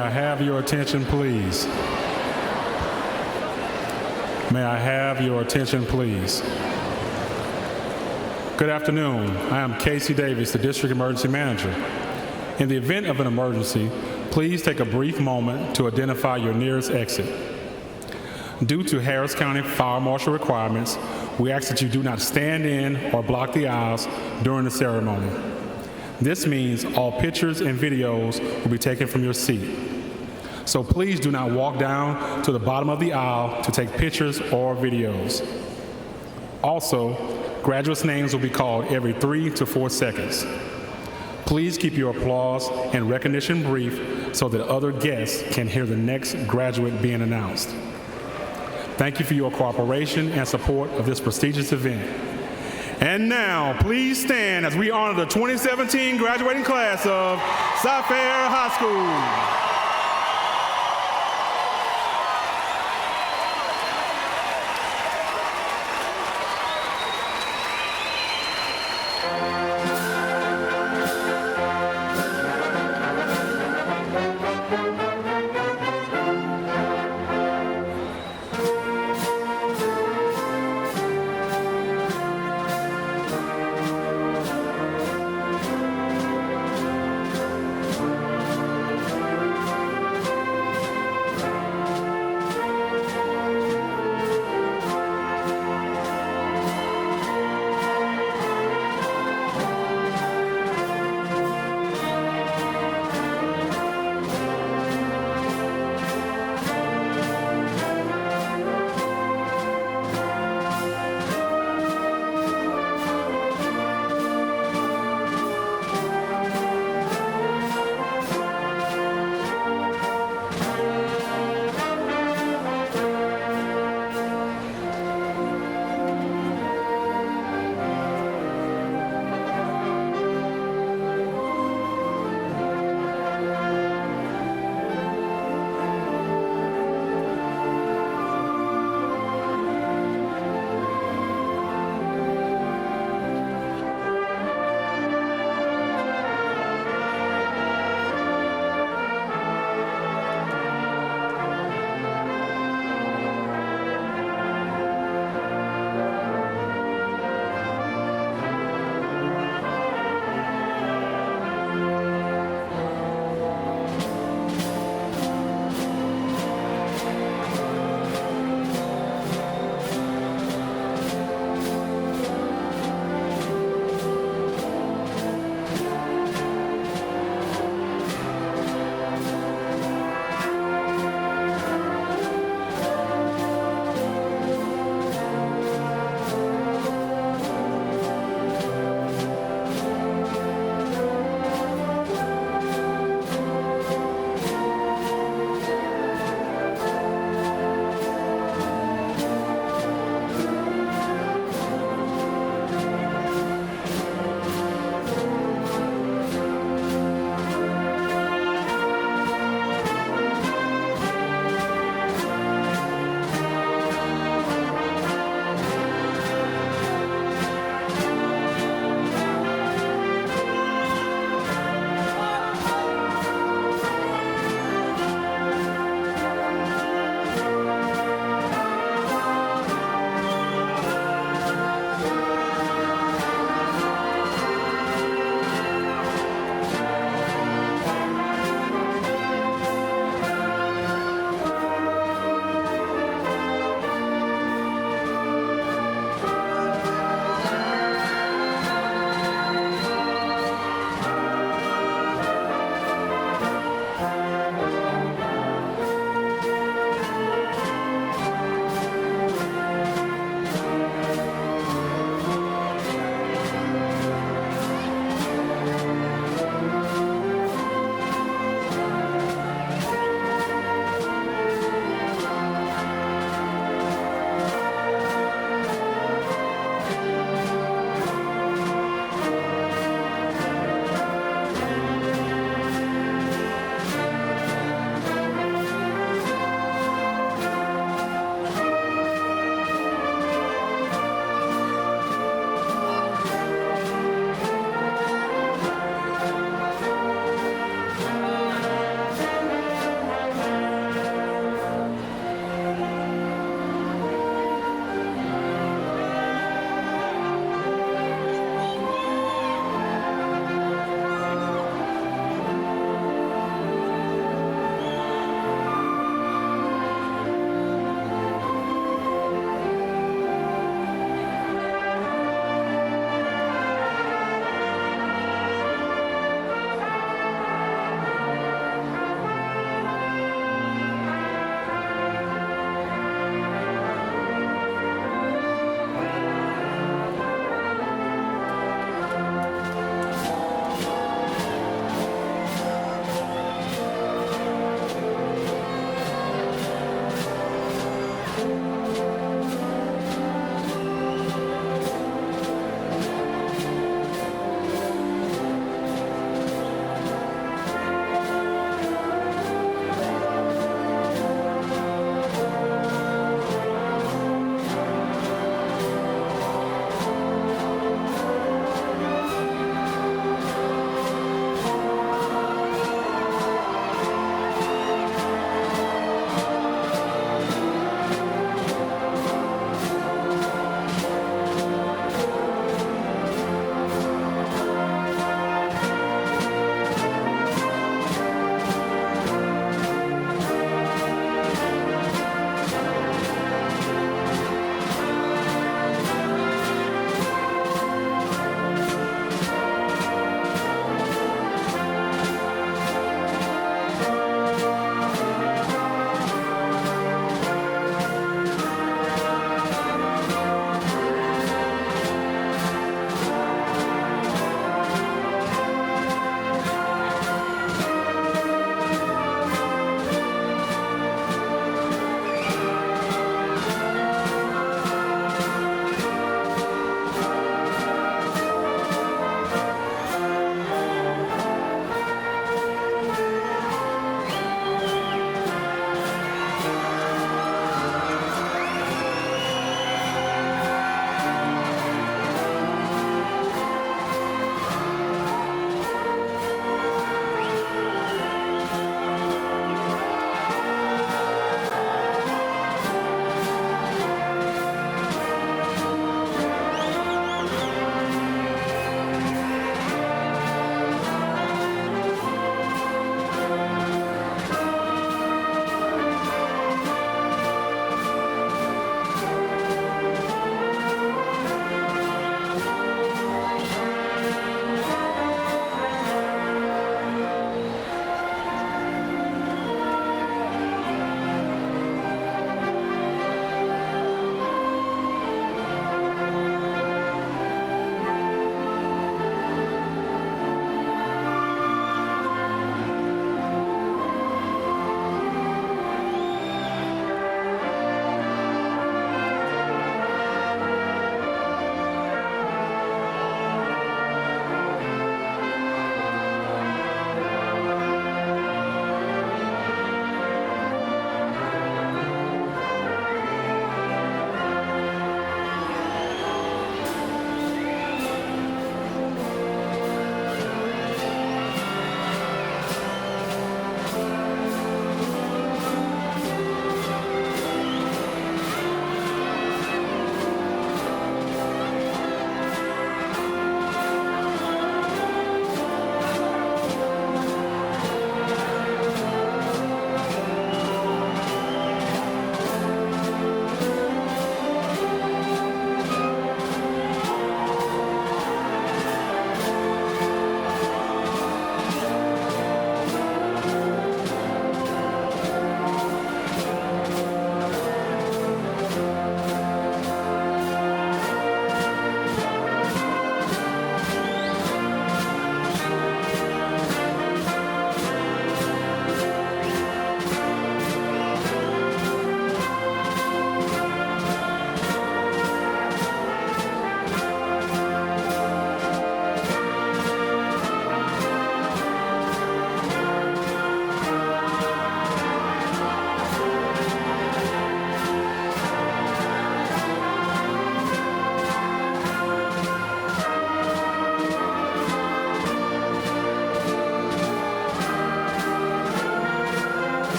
I have your attention, please? May I have your attention, please? Good afternoon. I am Casey Davis, the District Emergency Manager. In the event of an emergency, please take a brief moment to identify your nearest exit. Due to Harris County Fire Marshal requirements, we ask that you do not stand in or block the aisles during the ceremony. This means all pictures and videos will be taken from your seat. So please do not walk down to the bottom of the aisle to take pictures or videos. Also, graduates' names will be called every 3 to 4 seconds. Please keep your applause and recognition brief so that other guests can hear the next graduate being announced. Thank you for your cooperation and support of this prestigious event. And now, please stand as we honor the 2017 graduating class of Cypress-Fairbanks High School.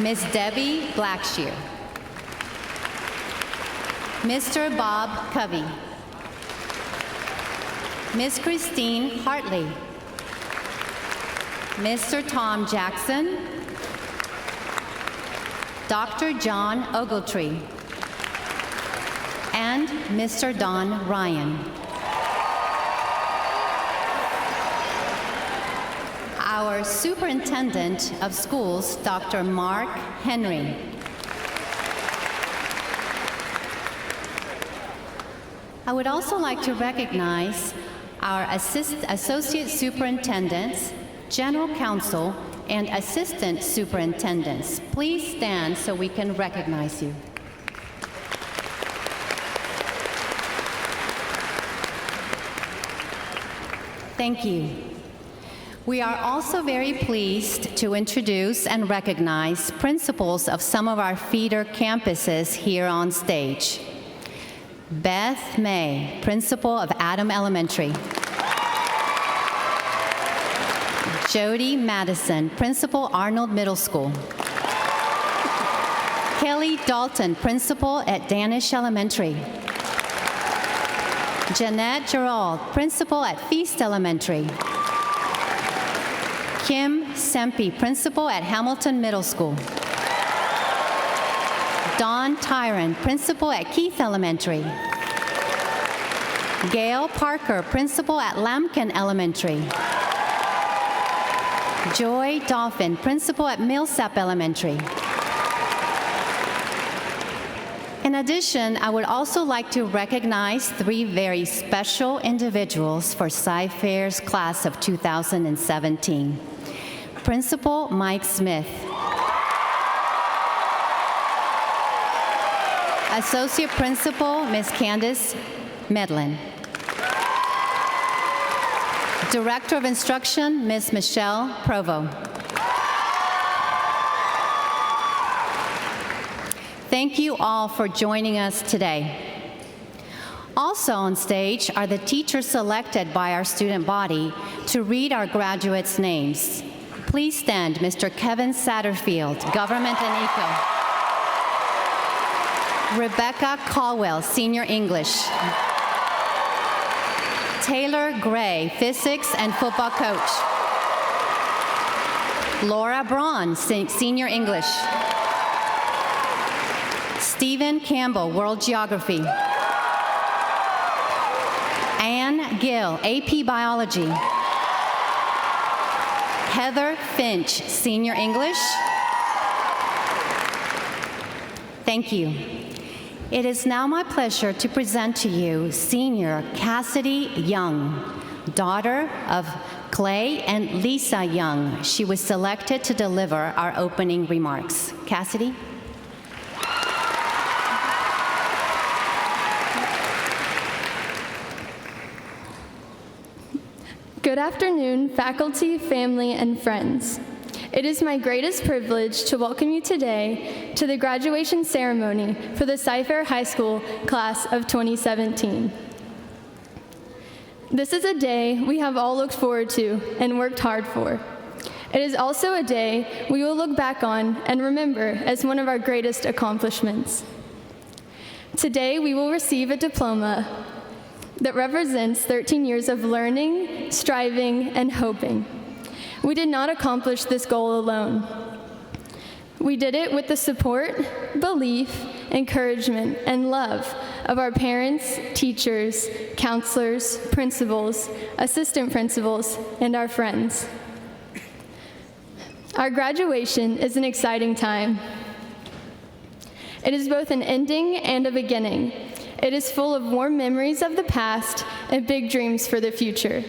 Miss Debbie Blackshear, Mr. Bob Covey, Miss Christine Hartley, Mr. Tom Jackson, Dr. John Ogletree, and Mr. Don Ryan. Our Superintendent of Schools, Dr. Mark Henry. I would also like to recognize our Associate Superintendents, General Counsel, and Assistant Superintendents. Please stand so we can recognize you. Thank you. We are also very pleased to introduce and recognize principals of some of our feeder campuses here on stage. Beth May, principal of Adam Elementary. Jody Madison, principal Arnold Middle School. Kelly Dalton, principal at Danish Elementary. Jeanette Gerald, principal at Feast Elementary. Kim Sempe, principal at Hamilton Middle School. Dawn Tyron, principal at Keith Elementary. Gail Parker, principal at Lambkin Elementary. Joy Dolphin, principal at Millsap Elementary. In addition, I would also like to recognize 3 very special individuals for Cy-Fair's class of 2017. Principal Mike Smith. Associate Principal Ms. Candace Medlin. Director of Instruction Ms. Michelle Provo. Thank you all for joining us today. Also on stage are the teachers selected by our student body to read our graduates' names. Please stand, Mr. Kevin Satterfield, Government and Eco. Rebecca Caldwell, Senior English. Taylor Gray, Physics and Football Coach. Laura Braun, Senior English. Stephen Campbell, World Geography. Ann Gill, AP Biology. Heather Finch, Senior English. Thank you. It is now my pleasure to present to you Senior Cassidy Young, daughter of Clay and Lisa Young. She was selected to deliver our opening remarks. Cassidy? Good afternoon, faculty, family, and friends. It is my greatest privilege to welcome you today to the graduation ceremony for the Cy-Fair High School class of 2017. This is a day we have all looked forward to and worked hard for. It is also a day we will look back on and remember as one of our greatest accomplishments. Today we will receive a diploma that represents 13 years of learning, striving, and hoping. We did not accomplish this goal alone. We did it with the support, belief, encouragement, and love of our parents, teachers, counselors, principals, assistant principals, and our friends. Our graduation is an exciting time. It is both an ending and a beginning. It is full of warm memories of the past and big dreams for the future.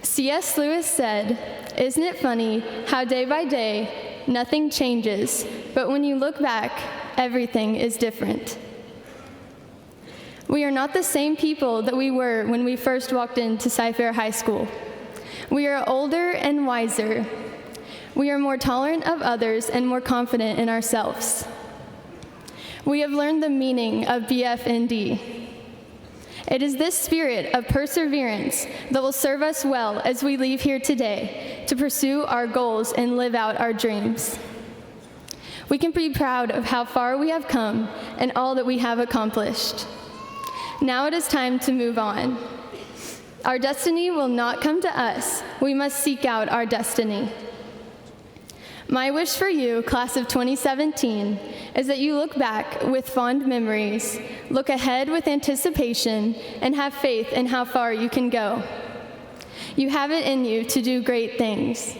C.S. Lewis said, "Isn't it funny how day by day nothing changes, but when you look back, everything is different." We are not the same people that we were when we first walked into Cy-Fair High School. We are older and wiser. We are more tolerant of others and more confident in ourselves. We have learned the meaning of BFND. It is this spirit of perseverance that will serve us well as we leave here today to pursue our goals and live out our dreams. We can be proud of how far we have come and all that we have accomplished. Now it is time to move on. Our destiny will not come to us. We must seek out our destiny. My wish for you, class of 2017, is that you look back with fond memories, look ahead with anticipation, and have faith in how far you can go. You have it in you to do great things.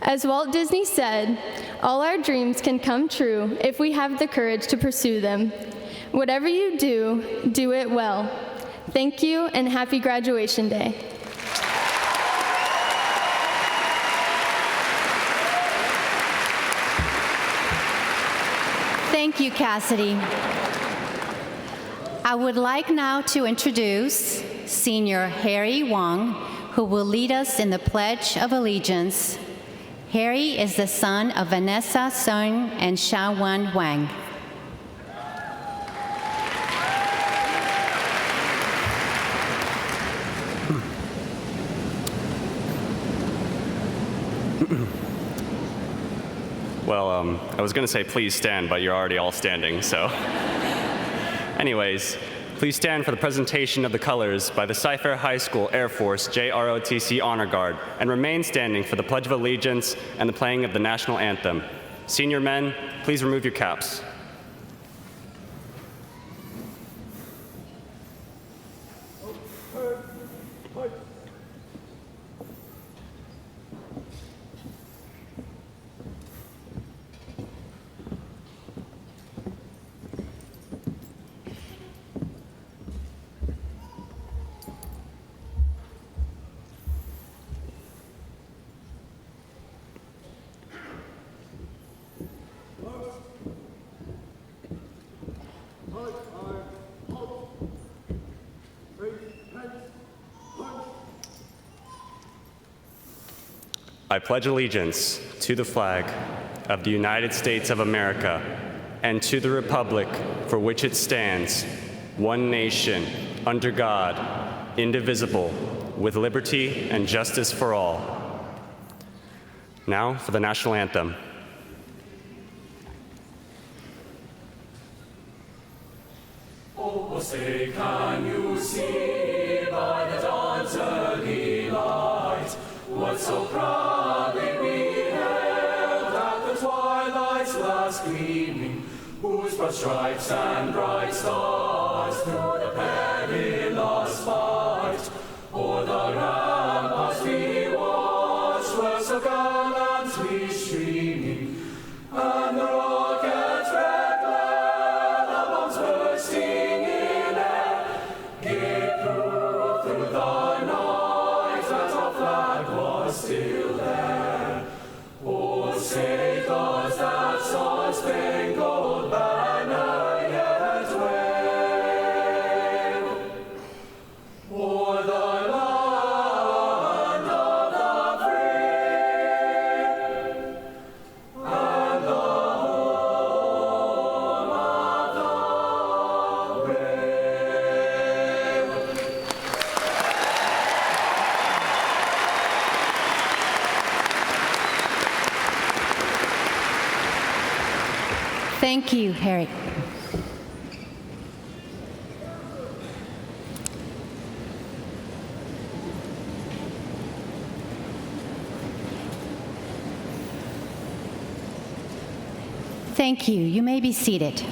As Walt Disney said, all our dreams can come true if we have the courage to pursue them. Whatever you do, do it well. Thank you, and happy graduation day. Thank you, Cassidy. I would like now to introduce Senior Harry Wang, who will lead us in the Pledge of Allegiance. Harry is the son of Vanessa Sung and Xiaowan Wang. Well, I was going to say please stand, but you're already all standing, so. Anyways, please stand for the presentation of the colors by the Cypher High School Air Force JROTC Honor Guard, and remain standing for the Pledge of Allegiance and the playing of the National Anthem. Senior men, please remove your caps. I pledge allegiance to the flag of the United States of America and to the republic for which it stands, one nation, under God, indivisible, with liberty and justice for all. Now for the national anthem. Oh, say, can you see by the dawn's early light what so proudly we hailed at the twilight's last gleaming, whose broad stripes and bright stars through the perilous fight o'er the ramparts we watched were so gallantly streaming, and the rockets' red glare, the bombs bursting in air, gave proof through the night that our flag was still there. Oh, say does that star-spangled banner yet wave o'er the land of the free and the home of the brave. Thank you, Harry. Thank you. You may be seated.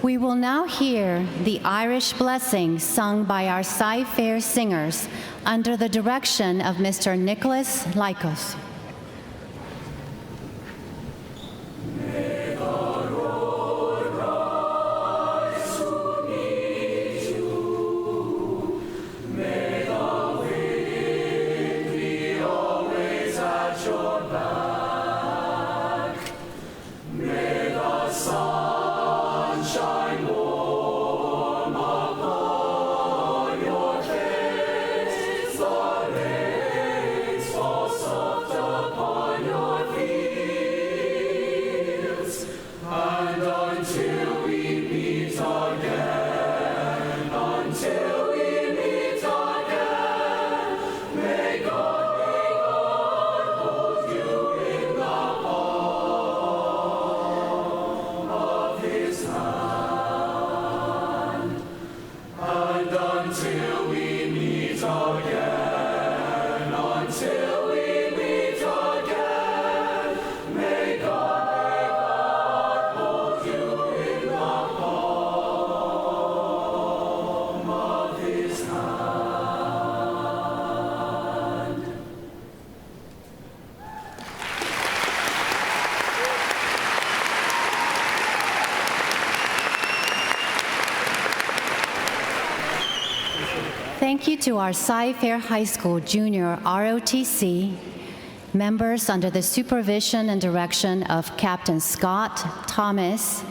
We will now hear the Irish Blessing sung by our Cy-Fair singers under the direction of Mr. Nicholas Lykos. Soft Thank you to our Cy-Fair High School Junior ROTC members under the supervision and direction of Captain Scott Thomas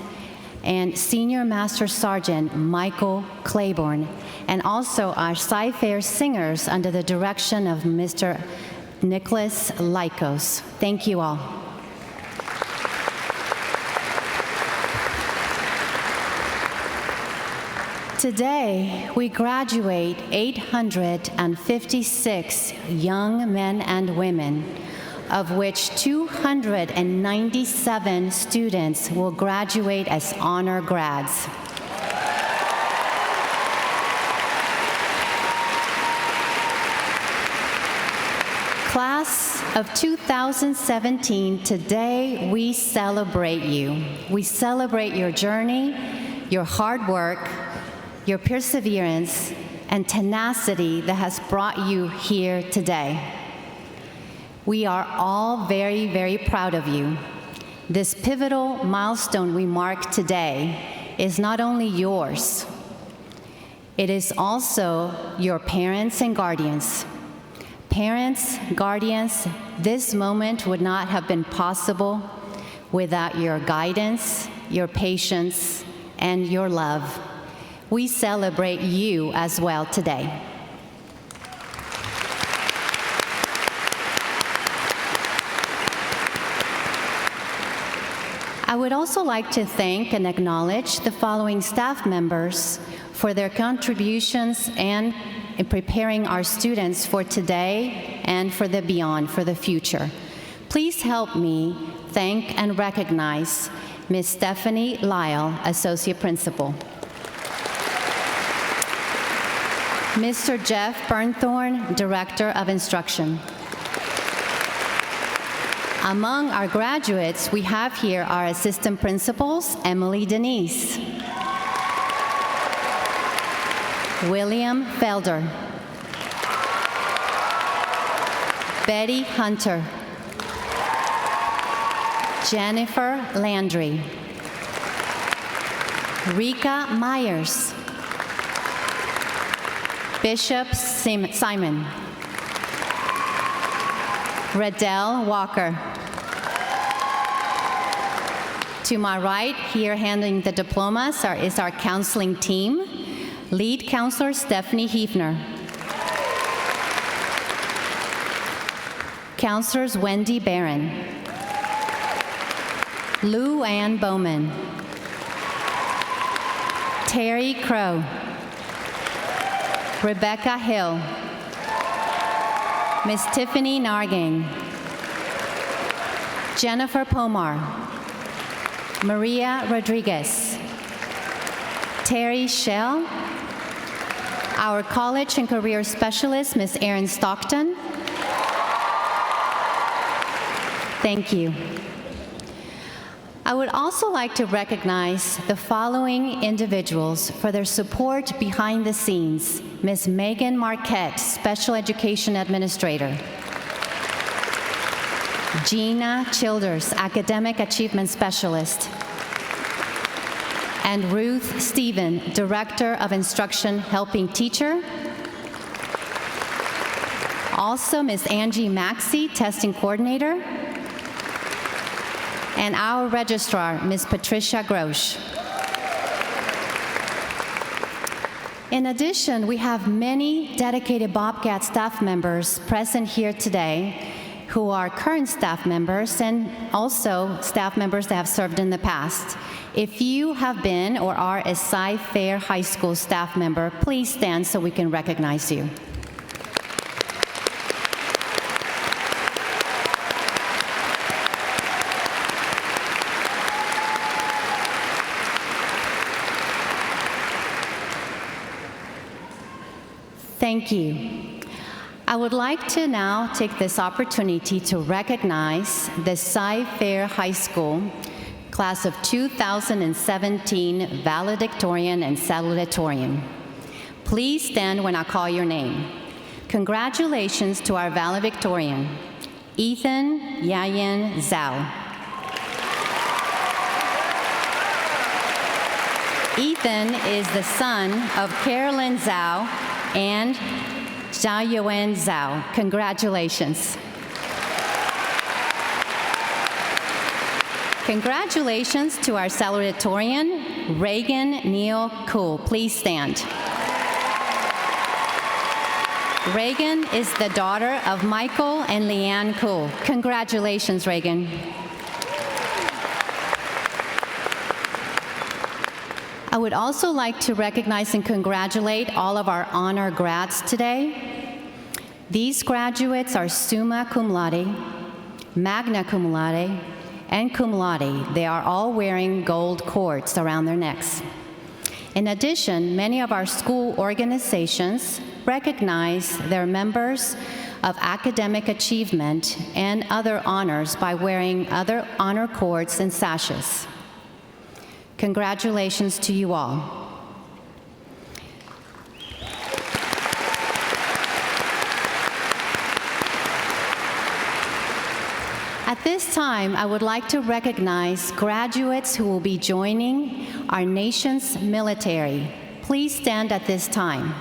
and Senior Master Sergeant Michael Claiborne, and also our Cy-Fair singers under the direction of Mr. Nicholas Lykos. Thank you all. Today, we graduate 856 young men and women, of which 297 students will graduate as honor grads. Class of 2017, today we celebrate you. We celebrate your journey, your hard work, your perseverance, and tenacity that has brought you here today. We are all very, very proud of you. This pivotal milestone we mark today is not only yours, it is also your parents and guardians. Parents, guardians, this moment would not have been possible without your guidance, your patience, and your love. We celebrate you as well today. I would also like to thank and acknowledge the following staff members for their contributions and in preparing our students for today and for the beyond, for the future. Please help me thank and recognize Ms. Stephanie Lyle, Associate Principal. Mr. Jeff Burnthorne, Director of Instruction. Among our graduates, we have here our assistant principals, Emily Denise, William Felder, Betty Hunter, Jennifer Landry, Rika Myers, Bishop Simon, Redell Walker. To my right, here handling the diplomas is our counseling team. Lead counselor Stephanie Hefner. Counselors Wendy Barron, Lou Ann Bowman, Terry Crow, Rebecca Hill, Miss Tiffany Nargang, Jennifer Pomar, Maria Rodriguez, Terry Shell, our college and career specialist, Miss Erin Stockton. Thank you. I would also like to recognize the following individuals for their support behind the scenes. Ms. Megan Marquette, Special Education Administrator. Gina Childers, Academic Achievement Specialist. And Ruth Stephen, Director of Instruction, Helping Teacher. Also, Ms. Angie Maxey, Testing Coordinator. And our registrar, Ms. Patricia Grosch. In addition, we have many dedicated Bobcat staff members present here today who are current staff members and also staff members that have served in the past. If you have been or are a Cy-Fair High School staff member, please stand so we can recognize you. Thank you. I would like to now take this opportunity to recognize the Cy-Fair High School class of 2017 Valedictorian and Salutatorian. Please stand when I call your name. Congratulations to our Valedictorian, Ethan Yayan Zhao. Ethan is the son of Carolyn Zhao and Jia Yuen Zhao. Congratulations. Congratulations to our Valedictorian, Reagan Neal Kuhl. Please stand. Reagan is the daughter of Michael and Leanne Kuhl. Congratulations, Reagan. I would also like to recognize and congratulate all of our honor grads today. These graduates are summa cum laude, magna cum laude, and cum laude. They are all wearing gold cords around their necks. In addition, many of our school organizations recognize their members of academic achievement and other honors by wearing other honor cords and sashes. Congratulations to you all. At this time, I would like to recognize graduates who will be joining our nation's military. Please stand at this time.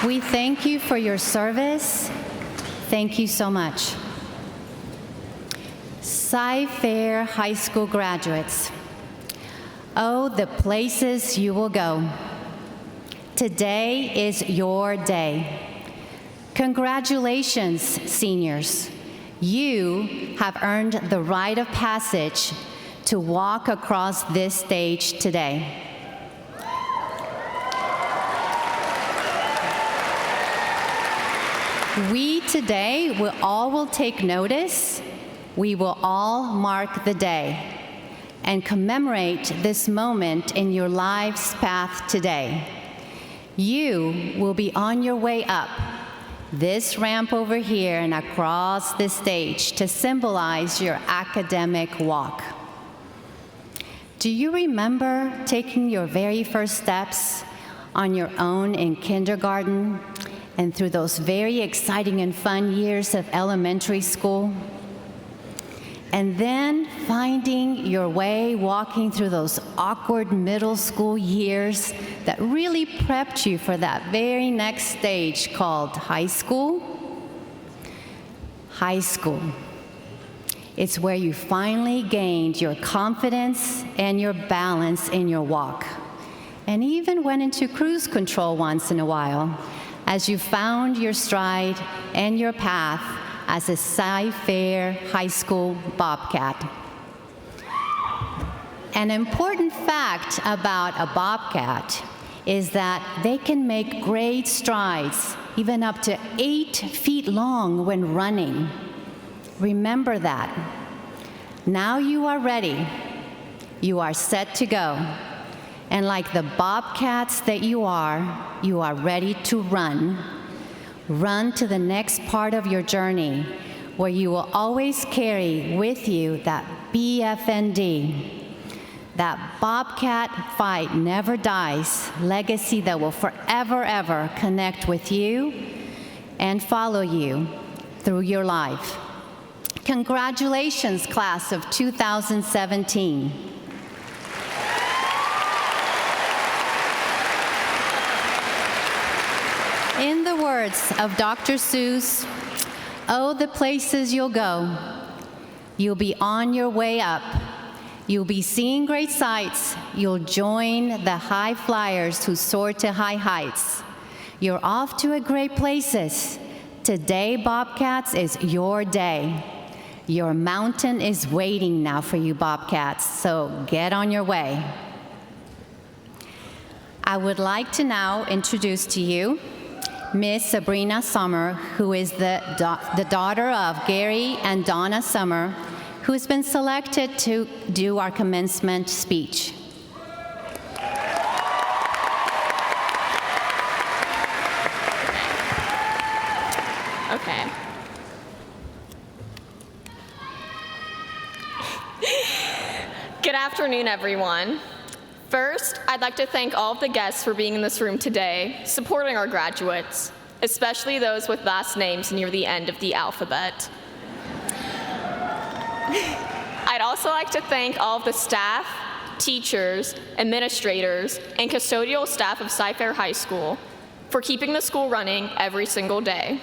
We thank you for your service. Thank you so much. Cy-Fair High School graduates, oh, the places you will go. Today is your day. Congratulations, seniors. You have earned the rite of passage to walk across this stage today. We today will take notice. We will all mark the day and commemorate this moment in your life's path today. You will be on your way up this ramp over here and across this stage to symbolize your academic walk. Do you remember taking your very first steps on your own in kindergarten and through those very exciting and fun years of elementary school? And then finding your way walking through those awkward middle school years that really prepped you for that very next stage called high school? High school. It's where you finally gained your confidence and your balance in your walk, and even went into cruise control once in a while as you found your stride and your path as a Cy-Fair High School Bobcat. An important fact about a Bobcat is that they can make great strides, even up to 8 feet long when running. Remember that. Now you are ready. You are set to go. And like the Bobcats that you are ready to run. Run to the next part of your journey, where you will always carry with you that BFND, that Bobcat fight never dies legacy that will forever, ever connect with you and follow you through your life. Congratulations, class of 2017. In the words of Dr. Seuss, oh, the places you'll go. You'll be on your way up. You'll be seeing great sights. You'll join the high flyers who soar to high heights. You're off to a great places. Today, Bobcats, is your day. Your mountain is waiting now for you, Bobcats, so get on your way. I would like to now introduce to you Miss Sabrina Summer, who is the daughter of Gary and Donna Summer, who has been selected to do our commencement speech. Okay. Good afternoon, everyone. First, I'd like to thank all of the guests for being in this room today, supporting our graduates, especially those with last names near the end of the alphabet. I'd also like to thank all of the staff, teachers, administrators, and custodial staff of Cypress-Fairbanks High School for keeping the school running every single day.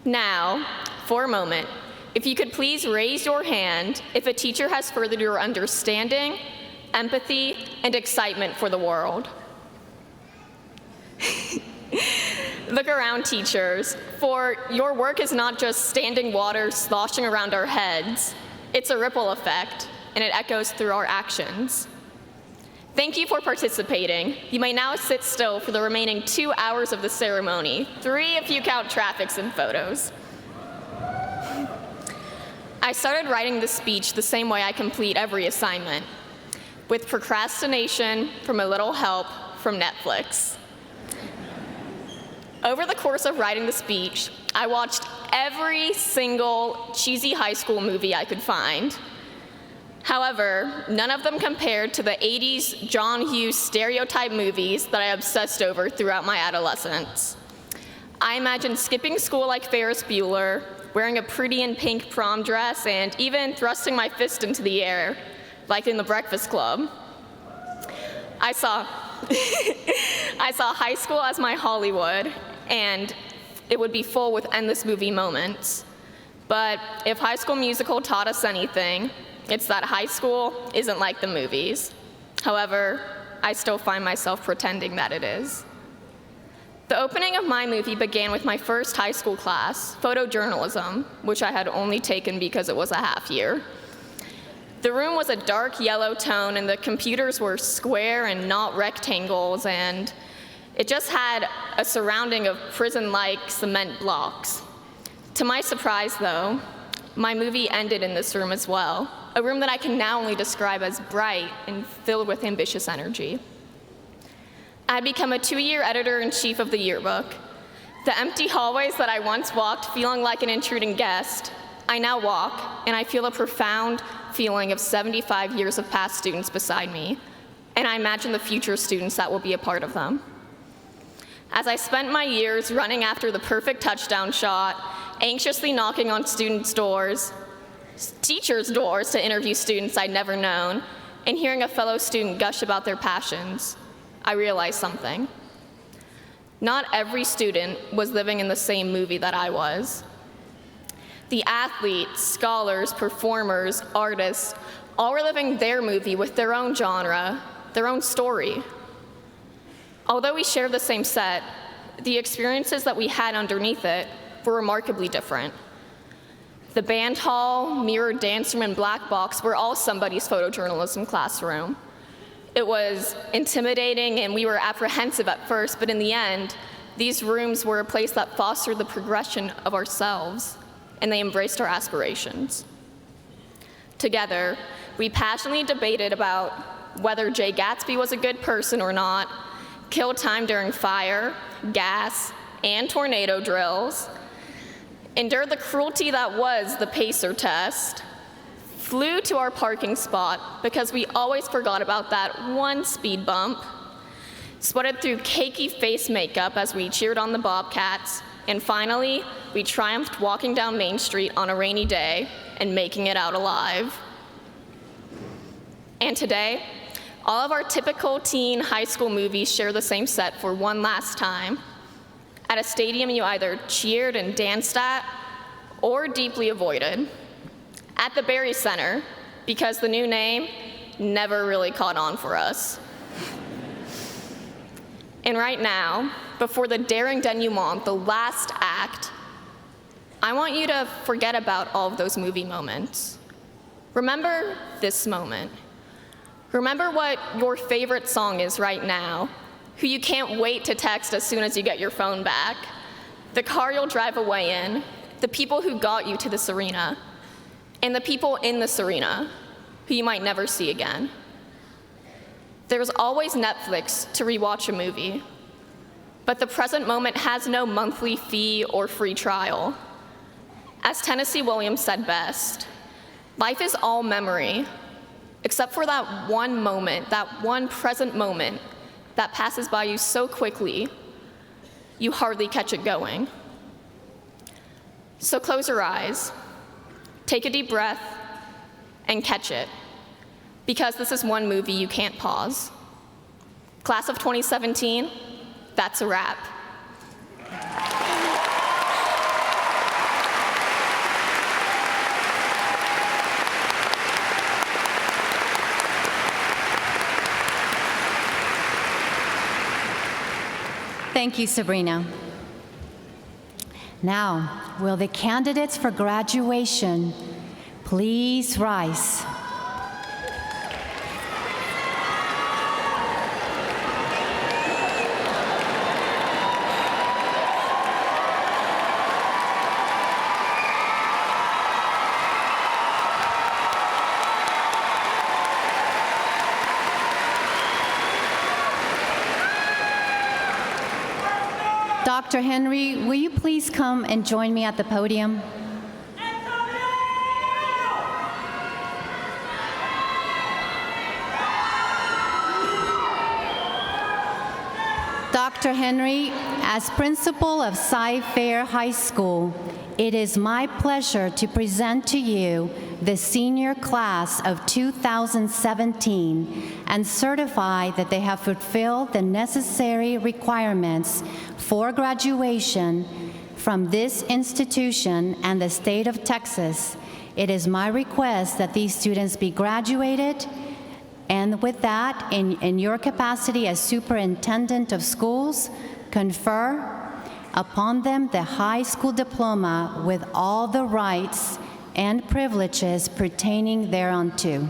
Now, for a moment, if you could please raise your hand if a teacher has furthered your understanding, empathy, and excitement for the world. Look around, teachers, for your work is not just standing water sloshing around our heads. It's a ripple effect, and it echoes through our actions. Thank you for participating. You may now sit still for the remaining 2 hours of the ceremony, 3 if you count traffics and photos. I started writing this speech the same way I complete every assignment, with procrastination from a little help from Netflix. Over the course of writing the speech, I watched every single cheesy high school movie I could find. However, none of them compared to the 80s John Hughes stereotype movies that I obsessed over throughout my adolescence. I imagined skipping school like Ferris Bueller, wearing a pretty and pink prom dress, and even thrusting my fist into the air, like in The Breakfast Club. I saw high school as my Hollywood, and it would be full with endless movie moments. But if High School Musical taught us anything, it's that high school isn't like the movies. However, I still find myself pretending that it is. The opening of my movie began with my first high school class, photojournalism, which I had only taken because it was a half year. The room was a dark yellow tone, and the computers were square and not rectangles, and it just had a surrounding of prison-like cement blocks. To my surprise, though, my movie ended in this room as well, a room that I can now only describe as bright and filled with ambitious energy. I had become a 2-year editor-in-chief of the yearbook. The empty hallways that I once walked feeling like an intruding guest, I now walk, and I feel a profound feeling of 75 years of past students beside me, and I imagine the future students that will be a part of them. As I spent my years running after the perfect touchdown shot, anxiously knocking on students' doors, teachers' doors to interview students I'd never known, and hearing a fellow student gush about their passions, I realized something. Not every student was living in the same movie that I was. The athletes, scholars, performers, artists, all were living their movie with their own genre, their own story. Although we shared the same set, the experiences that we had underneath it were remarkably different. The band hall, mirrored dance room, and black box were all somebody's photojournalism classroom. It was intimidating, and we were apprehensive at first, but in the end, these rooms were a place that fostered the progression of ourselves, and they embraced our aspirations. Together, we passionately debated about whether Jay Gatsby was a good person or not, killed time during fire, gas, and tornado drills, endured the cruelty that was the pacer test, flew to our parking spot because we always forgot about that one speed bump, sweated through cakey face makeup as we cheered on the Bobcats, and finally, we triumphed walking down Main Street on a rainy day and making it out alive. And today, all of our typical teen high school movies share the same set for one last time. At a stadium you either cheered and danced at or deeply avoided. At the Berry Center, because the new name never really caught on for us. And right now, before the daring denouement, the last act, I want you to forget about all of those movie moments. Remember this moment. Remember what your favorite song is right now, who you can't wait to text as soon as you get your phone back, the car you'll drive away in, the people who got you to this arena, and the people in this arena who you might never see again. There's always Netflix to rewatch a movie, but the present moment has no monthly fee or free trial. As Tennessee Williams said best, life is all memory, except for that one moment, that one present moment that passes by you so quickly, you hardly catch it going. So close your eyes, take a deep breath, and catch it, because this is one movie you can't pause. Class of 2017, that's a wrap. Thank you, Sabrina. Now, will the candidates for graduation please rise? Dr. Henry, will you please come and join me at the podium? Dr. Henry, as principal of Cypress-Fairbanks High School, it is my pleasure to present to you the senior class of 2017 and certify that they have fulfilled the necessary requirements for graduation from this institution and the state of Texas. It is my request that these students be graduated, and with that, in your capacity as superintendent of schools, confer upon them the high school diploma with all the rights and privileges pertaining thereunto.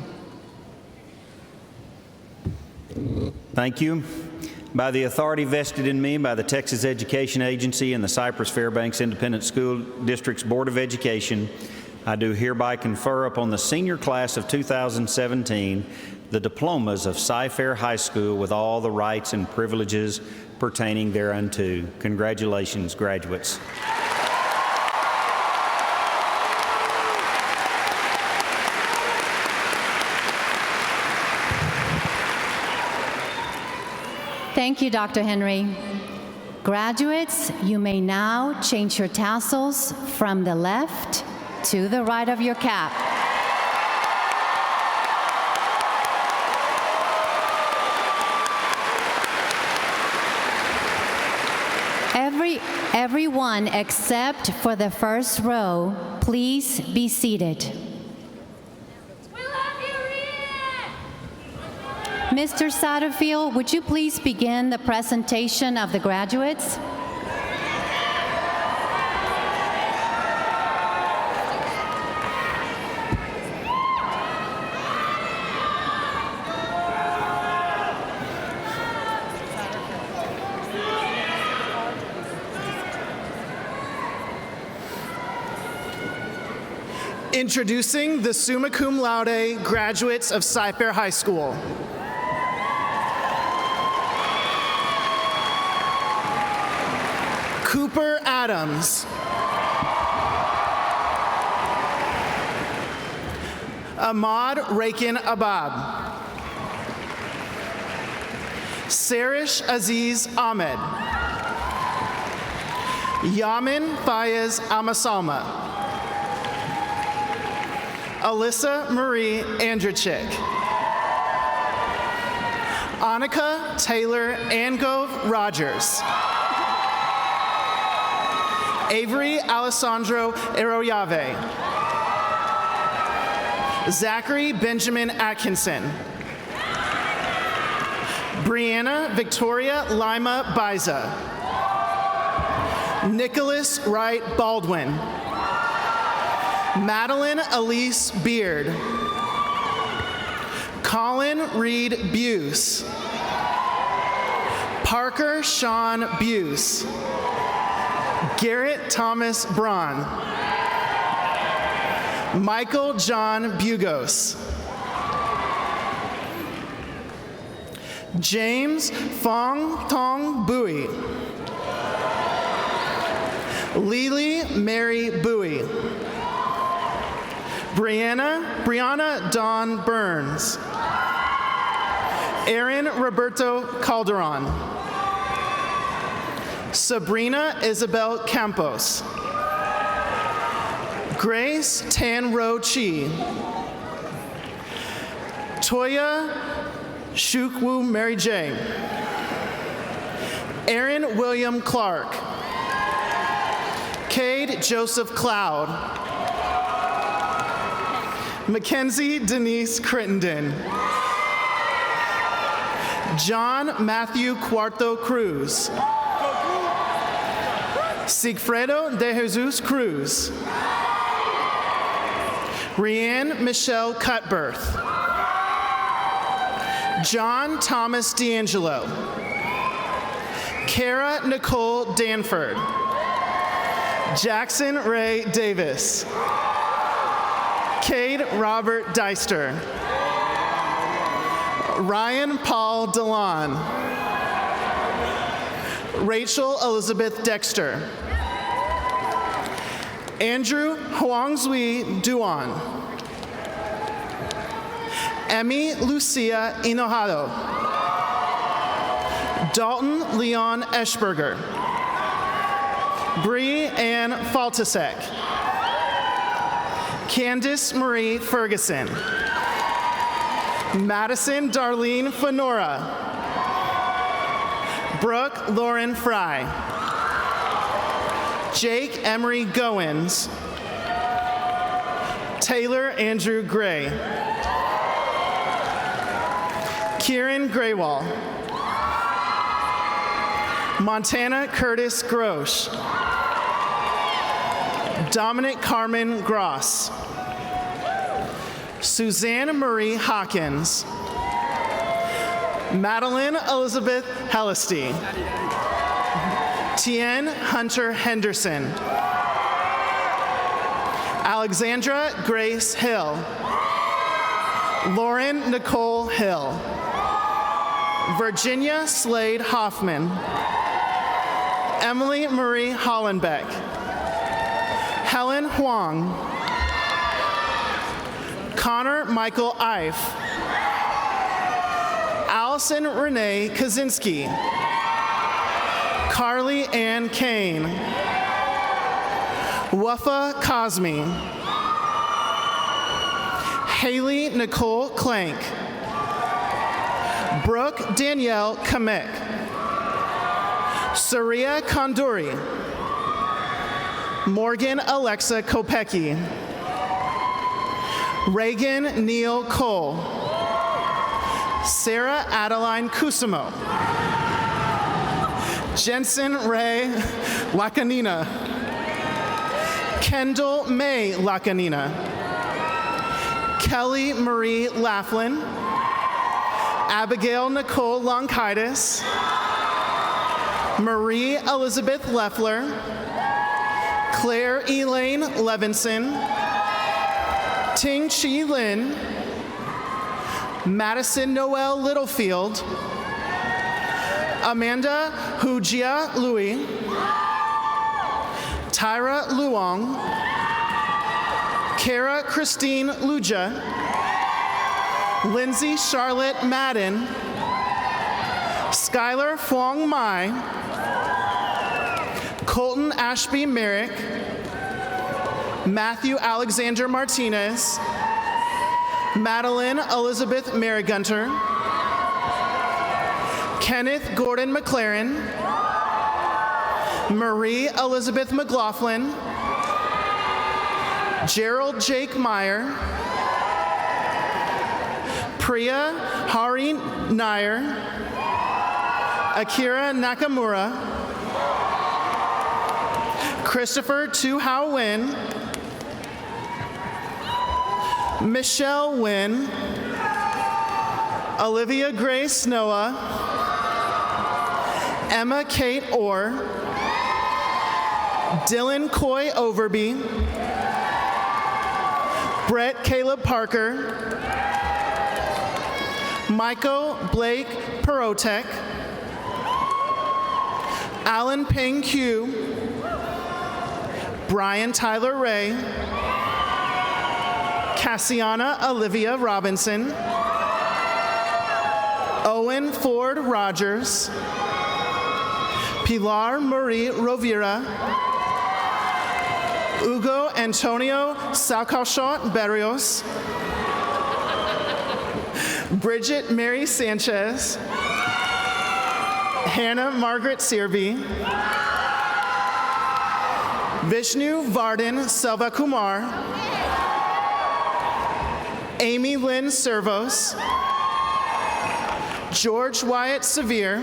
Thank you. By the authority vested in me by the Texas Education Agency and the Cypress-Fairbanks Independent School District's Board of Education, I do hereby confer upon the senior class of 2017 the diplomas of Cypress-Fairbanks High School with all the rights and privileges pertaining thereunto. Congratulations, graduates. Thank you, Dr. Henry. Graduates, you may now change your tassels from the left to the right of your cap. Everyone except for the first row, please be seated. Mr. Satterfield, would you please begin the presentation of the graduates? Introducing the summa cum laude graduates of Cypress High School. Cooper Adams. Ahmad Rakin Abab. Sarish Aziz Ahmed. Yamin Fayez Amasalma. Alyssa Marie Andrzejczyk. Annika Taylor Angove Rogers. Avery Alessandro Eroyave. Zachary Benjamin Atkinson. Brianna Victoria Lima Biza. Nicholas Wright Baldwin. Madeline Elise Beard. Colin Reed Buse. Parker Sean Buse. Garrett Thomas Braun. Michael John Bugos. James Fong Tong Bui. Lily Mary Bowie. Brianna Dawn Burns. Aaron Roberto Calderon. Sabrina Isabel Campos. Grace Tan Ro Chi. Toya Shukwu Mary J. Aaron William Clark. Cade Joseph Cloud. Mackenzie Denise Crittenden. John Matthew Cuarto Cruz. Sigfredo de Jesus Cruz. Rianne Michelle Cutbirth. John Thomas D'Angelo. Kara Nicole Danford. Jackson Ray Davis. Cade Robert Deister. Ryan Paul DeLon. Rachel Elizabeth Dexter. Andrew Huangzui Duan. Emmy Lucia Hinojado. Dalton Leon Eschberger. Bree Ann Faltasek. Candice Marie Ferguson. Madison Darlene Fenora. Brooke Lauren Fry. Jake Emery Goins. Taylor Andrew Gray. Kieran Graywall. Montana Curtis Grosh. Dominic Carmen Gross. Suzanne Marie Hawkins. Madeline Elizabeth Hellisty. Tien Hunter Henderson. Alexandra Grace Hill. Lauren Nicole Hill. Virginia Slade Hoffman. Emily Marie Hollenbeck. Helen Huang. Connor Michael Ife. Allison Renee Kaczynski. Carly Ann Kane. Wuffa Cosme. Haley Nicole Clank. Brooke Danielle Kamek. Saria Konduri. Morgan Alexa Kopecki. Reagan Neal Cole. Sarah Adeline Kusimo. Jensen Ray Lacanina. Kendall May Lacanina. Kelly Marie Laughlin. Abigail Nicole Lonkaitis. Marie Elizabeth Leffler. Claire Elaine Levinson. Ting Chi Lin. Madison Noel Littlefield. Amanda Hujia Louis. Tyra Luong. Kara Christine Luja. Lindsay Charlotte Madden. Skylar Phuong Mai. Colton Ashby Merrick. Matthew Alexander Martinez. Madeline Elizabeth Marigunter. Kenneth Gordon McLaren. Marie Elizabeth McLaughlin. Gerald Jake Meyer. Priya Hari Nair. Akira Nakamura. Christopher Tu Hao Win. Michelle Wynn. Olivia Grace Noah. Emma Kate Orr. Dylan Coy Overby. Brett Caleb Parker. Michael Blake Perotek. Alan Peng Q. Brian Tyler Ray. Cassiana Olivia Robinson, Owen Ford Rogers, Pilar Marie Rovira, Hugo Antonio Salcauchot Berrios, Bridget Mary Sanchez, Hannah Margaret Searby, Vishnu Vardhan Selvakumar, Amy Lynn Servos, George Wyatt Severe,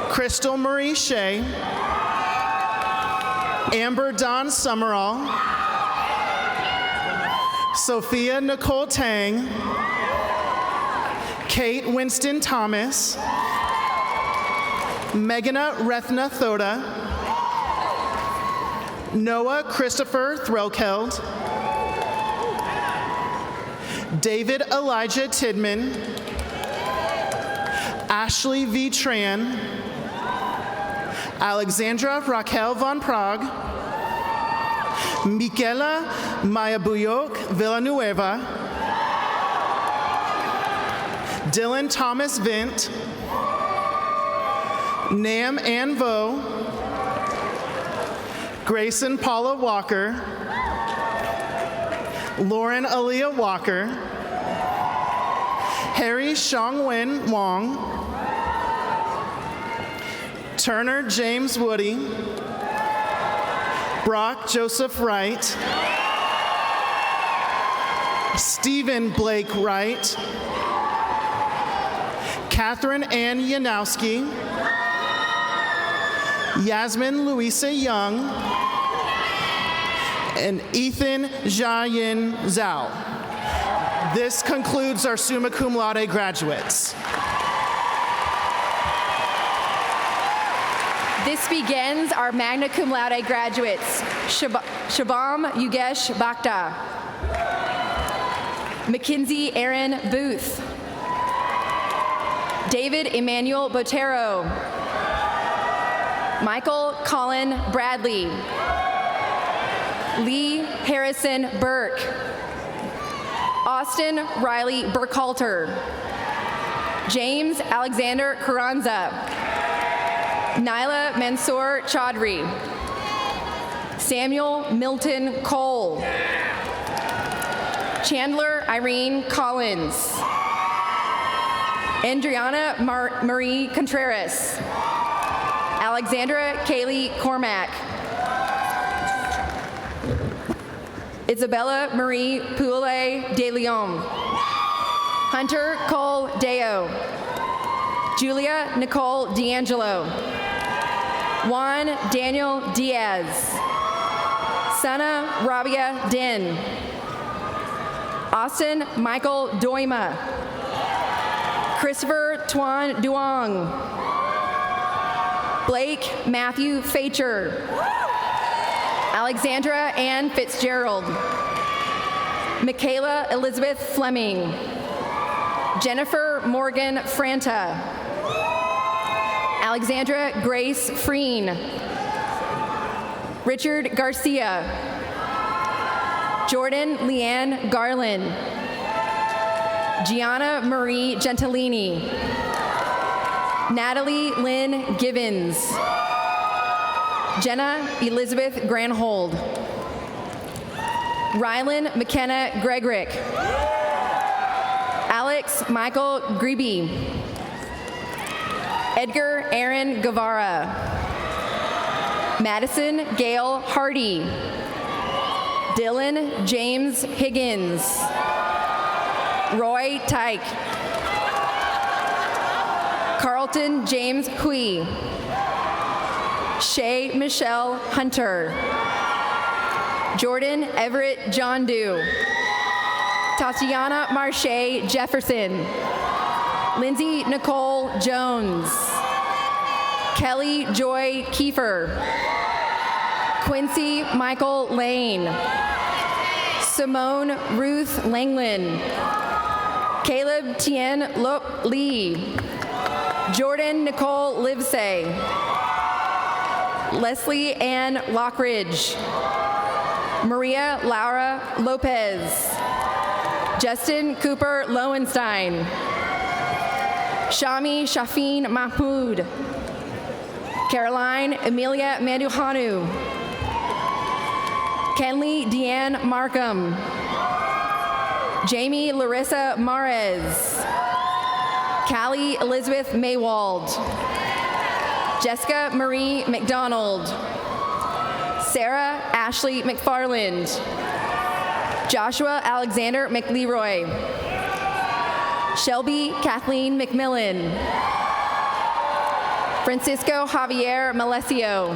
Crystal Marie Shea, Amber Dawn Summerall, Sophia Nicole Tang, Kate Winston Thomas, Meghana Rethna Thoda, Noah Christopher Threlkeld, David Elijah Tidman, Ashley V. Tran, Alexandra Raquel Von Prague, Michaela Mayabuyok Villanueva, Dylan Thomas Vint, Nam Ann Vo, Grayson Paula Walker, Lauren Aaliyah Walker, Harry Shangwen Wong, Turner James Woody, Brock Joseph Wright, Stephen Blake Wright, Catherine Ann Yanowski, Yasmin Louisa Young, and Ethan Jiayin Zhao. This concludes our summa cum laude graduates. This begins our magna cum laude graduates. Shabam Yugesh Bhakta, Mackenzie Aaron Booth, David Emmanuel Botero, Michael Colin Bradley, Lee Harrison Burke, Austin Riley Burkhalter, James Alexander Carranza, Nyla Mansoor Chaudhry, Samuel Milton Cole, Chandler Irene Collins, Andriana Marie Contreras, Alexandra Kaylee Cormack, Isabella Marie Poulet de Leon, Hunter Cole Deo, Julia Nicole D'Angelo, Juan Daniel Diaz, Sana Rabia Din, Austin Michael Doima, Christopher Tuan Duong, Blake Matthew Facher, Alexandra Ann Fitzgerald, Michaela Elizabeth Fleming, Jennifer Morgan Franta, Alexandra Grace Freen, Richard Garcia, Jordan Leanne Garland, Gianna Marie Gentilini, Natalie Lynn Gibbons, Jenna Elizabeth Granhold, Rylan McKenna Gregrick, Alex Michael Grebe, Edgar Aaron Guevara, Madison Gail Hardy, Dylan James Higgins, Roy Tyke, Carlton James Hui, Shay Michelle Hunter, Jordan Everett John Doe, Tatiana Marche Jefferson, Lindsay Nicole Jones, Kelly Joy Kiefer, Quincy Michael Lane, Simone Ruth Langland, Caleb Tien Lop Lee, Jordan Nicole Livesay, Leslie Ann Lockridge, Maria Laura Lopez. Justin Cooper Lowenstein. Shami Shafin Mahmood. Caroline Emilia Manduhanu. Kenley Deanne Markham. Jamie Larissa Mares. Callie Elizabeth Maywald. Jessica Marie McDonald. Sarah Ashley McFarland. Joshua Alexander McLeroy. Shelby Kathleen McMillan. Francisco Javier Malesio.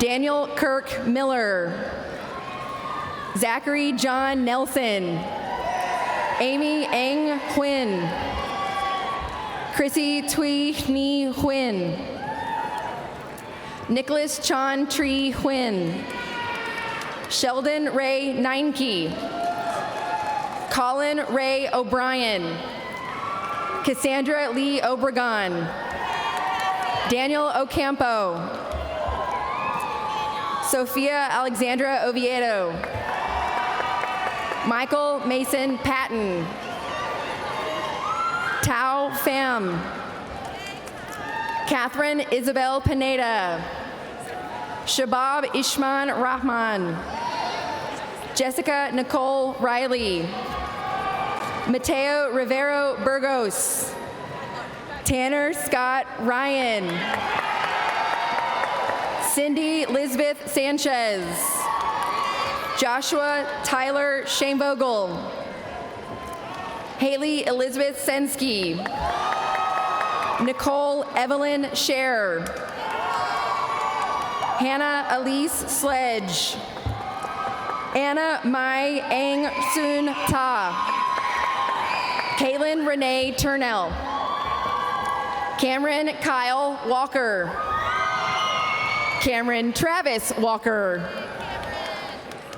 Daniel Kirk Miller. Zachary John Nelson. Amy Eng Huynh. Chrissy Thuy Nhi Huynh. Nicholas Chan Tree Huynh. Sheldon Ray Neinke. Colin Ray O'Brien. Cassandra Lee Obregon. Daniel Ocampo. Sophia Alexandra Oviedo. Michael Mason Patton. Tao Pham. Catherine Isabel Pineda. Shabab Ishman Rahman. Jessica Nicole Riley. Mateo Rivero Burgos. Tanner Scott Ryan. Cindy Lisbeth Sanchez. Joshua Tyler Shamevogel. Haley Elizabeth Sensky. Nicole Evelyn Scher. Hannah Elise Sledge. Anna Mai Ang Soon Ta. Kaylin Renee Turnell. Cameron Kyle Walker. Cameron Travis Walker.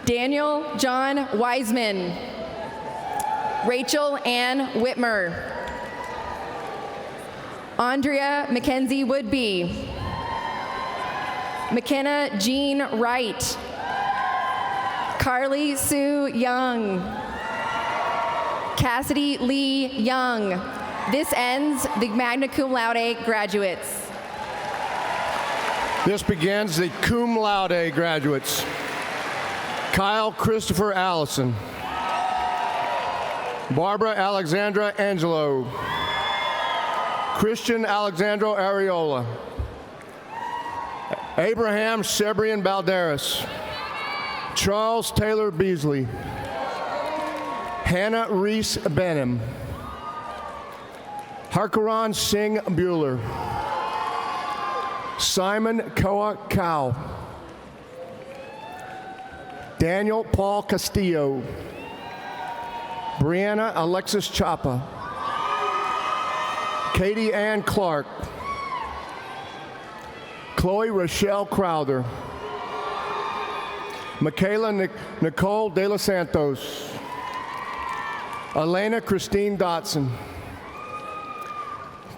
Daniel John Wiseman. Rachel Ann Whitmer. Andrea Mackenzie Woodby. McKenna Jean Wright. Carly Sue Young. Cassidy Lee Young. This ends the magna cum laude graduates. This begins the cum laude graduates. Kyle Christopher Allison. Barbara Alexandra Angelo. Christian Alexandro Areola. Abraham Sebrian Balderas. Charles Taylor Beasley. Hannah Reese Benham. Harkaran Singh Bueller. Simon Koa Cow. Daniel Paul Castillo. Brianna Alexis Chapa. Katie Ann Clark. Chloe Rochelle Crowder. Michaela Nicole De Los Santos. Elena Christine Dotson.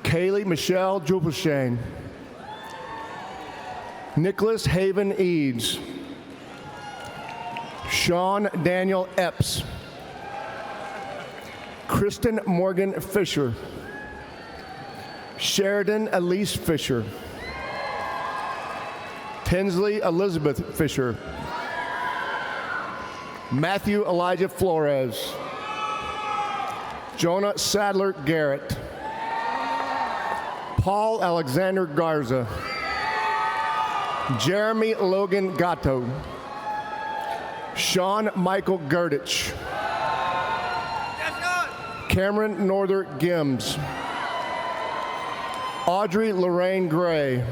Kaylee Michelle Jupelshane. Nicholas Haven Eads. Sean Daniel Epps. Kristen Morgan Fisher. Sheridan Elise Fisher. Tinsley Elizabeth Fisher. Matthew Elijah Flores. Jonah Sadler Garrett. Paul Alexander Garza. Jeremy Logan Gatto. Sean Michael Gerdich. Cameron Norther Gims. Audrey Lorraine Gray.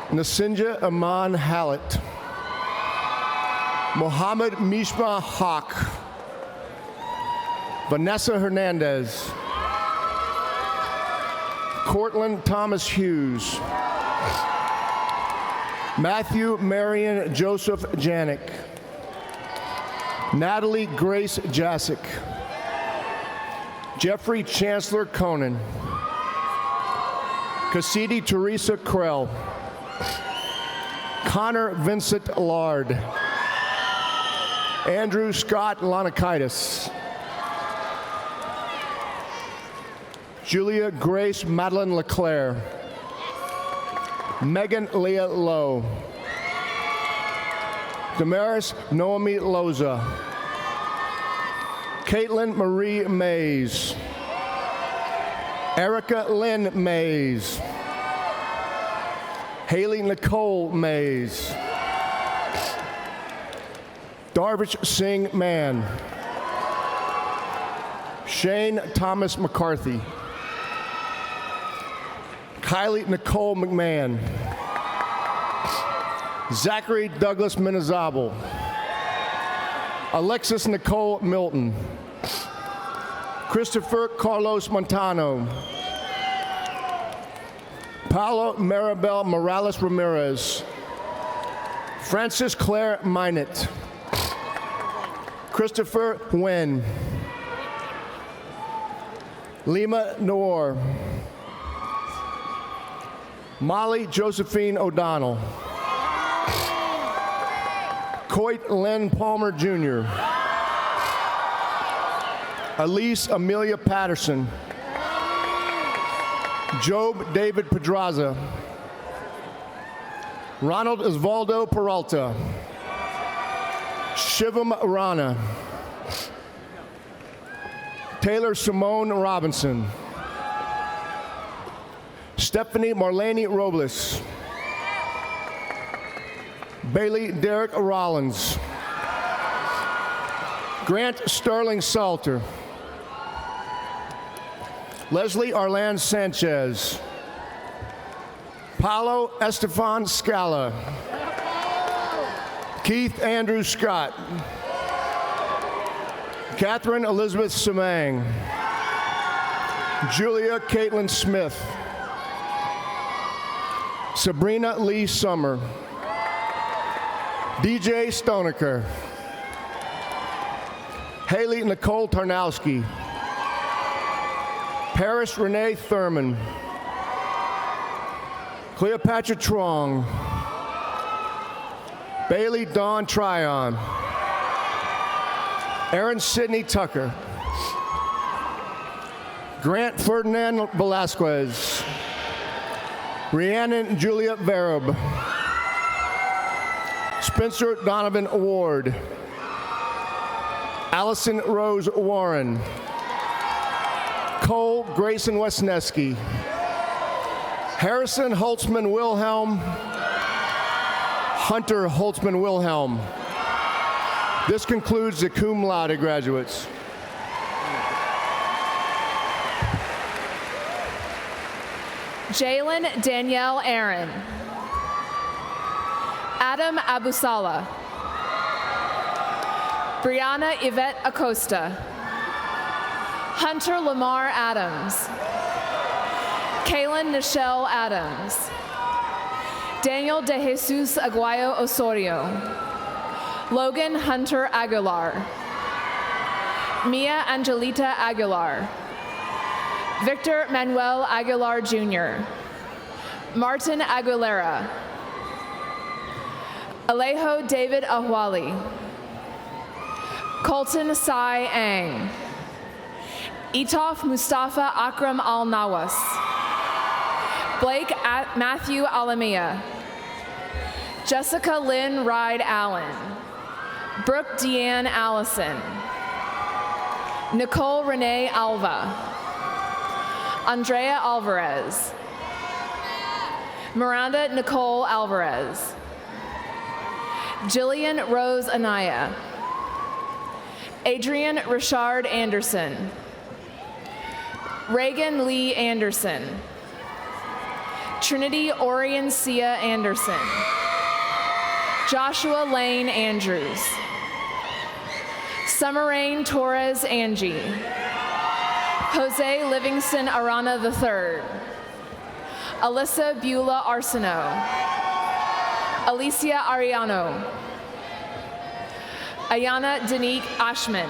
Nasinja Aman Hallett. Mohammed Mishma Haq. Vanessa Hernandez. Cortland Thomas Hughes. Matthew Marion Joseph Janik. Natalie Grace Jasic. Jeffrey Chancellor Conan. Cassidy Teresa Krell. Connor Vincent Lard. Andrew Scott Lanakaitis. Julia Grace Madeline LeClaire. Megan Leah Lowe. Damaris Noemi Loza. Caitlin Marie Mays. Erica Lynn Mays. Haley Nicole Mays. Darvish Singh Mann. Shane Thomas McCarthy. Kylie Nicole McMahon. Zachary Douglas Menazabal. Alexis Nicole Milton. Christopher Carlos Montano. Paolo Maribel Morales Ramirez. Francis Claire Minot. Christopher Nguyen. Lima Noor. Molly Josephine O'Donnell. Coit Len Palmer Jr. Elise Amelia Patterson. Job David Pedraza. Ronald Osvaldo Peralta. Shivam Rana. Taylor Simone Robinson. Stephanie Marlene Robles. Bailey Derek Rollins. Grant Sterling Salter. Leslie Arlan Sanchez. Paulo Estefan Scala. Keith Andrew Scott. Catherine Elizabeth Semang. Julia Caitlin Smith. Sabrina Lee Summer. DJ Stoneker. Haley Nicole Tarnowski. Paris Renee Thurman. Cleopatra Trong. Bailey Dawn Tryon. Aaron Sidney Tucker. Grant Ferdinand Velasquez. Rhiannon Juliet Verub. Spencer Donovan Ward. Allison Rose Warren. Cole Grayson Wesneski. Harrison Holtzman Wilhelm. Hunter Holtzman Wilhelm. This concludes the cum laude graduates. Jalen Danielle Aaron. Adam Abusala. Brianna Yvette Acosta. Hunter Lamar Adams. Kaylin Nichelle Adams. Daniel De Jesus Aguayo Osorio. Logan Hunter Aguilar. Mia Angelita Aguilar. Victor Manuel Aguilar Jr. Martin Aguilera. Alejo David Ahwali. Colton Sai Ang. Etof Mustafa Akram Al-Nawas. Blake Matthew Alamia. Jessica Lynn Ride Allen. Brooke Deanne Allison. Nicole Renee Alva. Andrea Alvarez. Miranda Nicole Alvarez. Jillian Rose Anaya. Adrian Richard Anderson. Reagan Lee Anderson. Trinity Orion Sia Anderson. Joshua Lane Andrews. Summerain Torres Angie. Jose Livingston Arana III. Alyssa Beulah Arsenault. Alicia Ariano. Ayana Danique Ashman.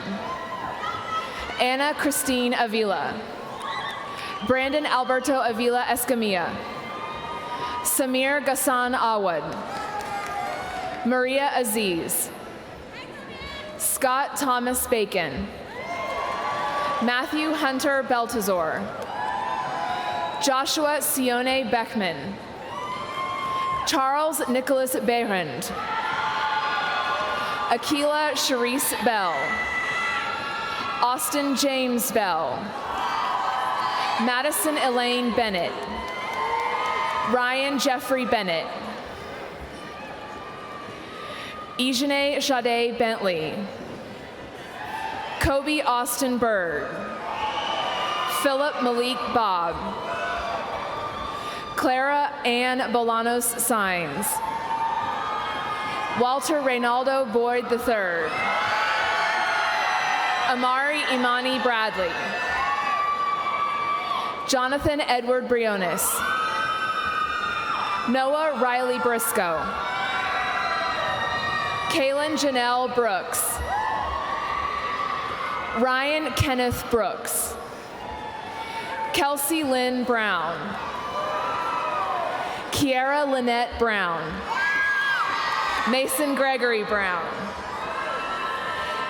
Anna Christine Avila. Brandon Alberto Avila Escamilla. Samir Ghassan Awad. Maria Aziz, Scott Thomas Bacon, Matthew Hunter Beltazor, Joshua Sione Beckman, Charles Nicholas Behrend, Akila Sharice Bell, Austin James Bell, Madison Elaine Bennett, Ryan Jeffrey Bennett, Ejene Sade Bentley, Kobe Austin Bird, Philip Malik Bob, Clara Ann Bolanos Sines, Walter Reynaldo Boyd III, Amari Imani Bradley, Jonathan Edward Briones, Noah Riley Briscoe, Kaylin Janelle Brooks, Ryan Kenneth Brooks, Kelsey Lynn Brown, Kiara Lynette Brown, Mason Gregory Brown,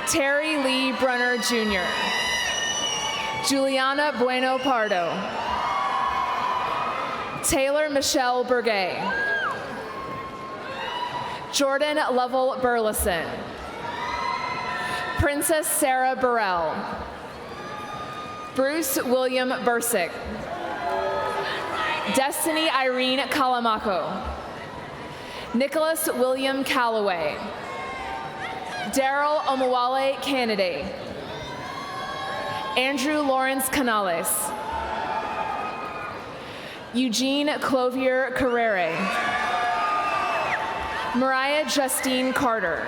Terry Lee Brunner Jr., Juliana Bueno Pardo, Taylor Michelle Burgay, Jordan Lovell Burleson, Princess Sarah Burrell, Bruce William Bursick, Destiny Irene Kalamako, Nicholas William Calloway, Daryl Omawale Kennedy, Andrew Lawrence Canales, Eugene Clovier Carrere, Mariah Justine Carter,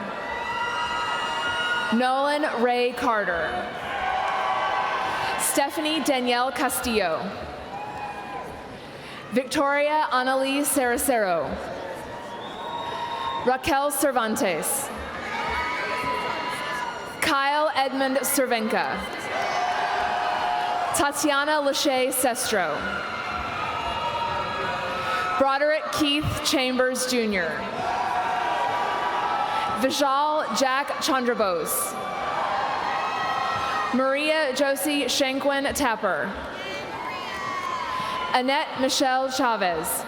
Nolan Ray Carter, Stephanie Danielle Castillo, Victoria Annalise Saracero, Raquel Cervantes, Kyle Edmund Cervenka, Tatiana Lachey Sestro, Broderick Keith Chambers Jr., Vijal Jack Chandrabose, Maria Josie Shankwin Tapper, Annette Michelle Chavez,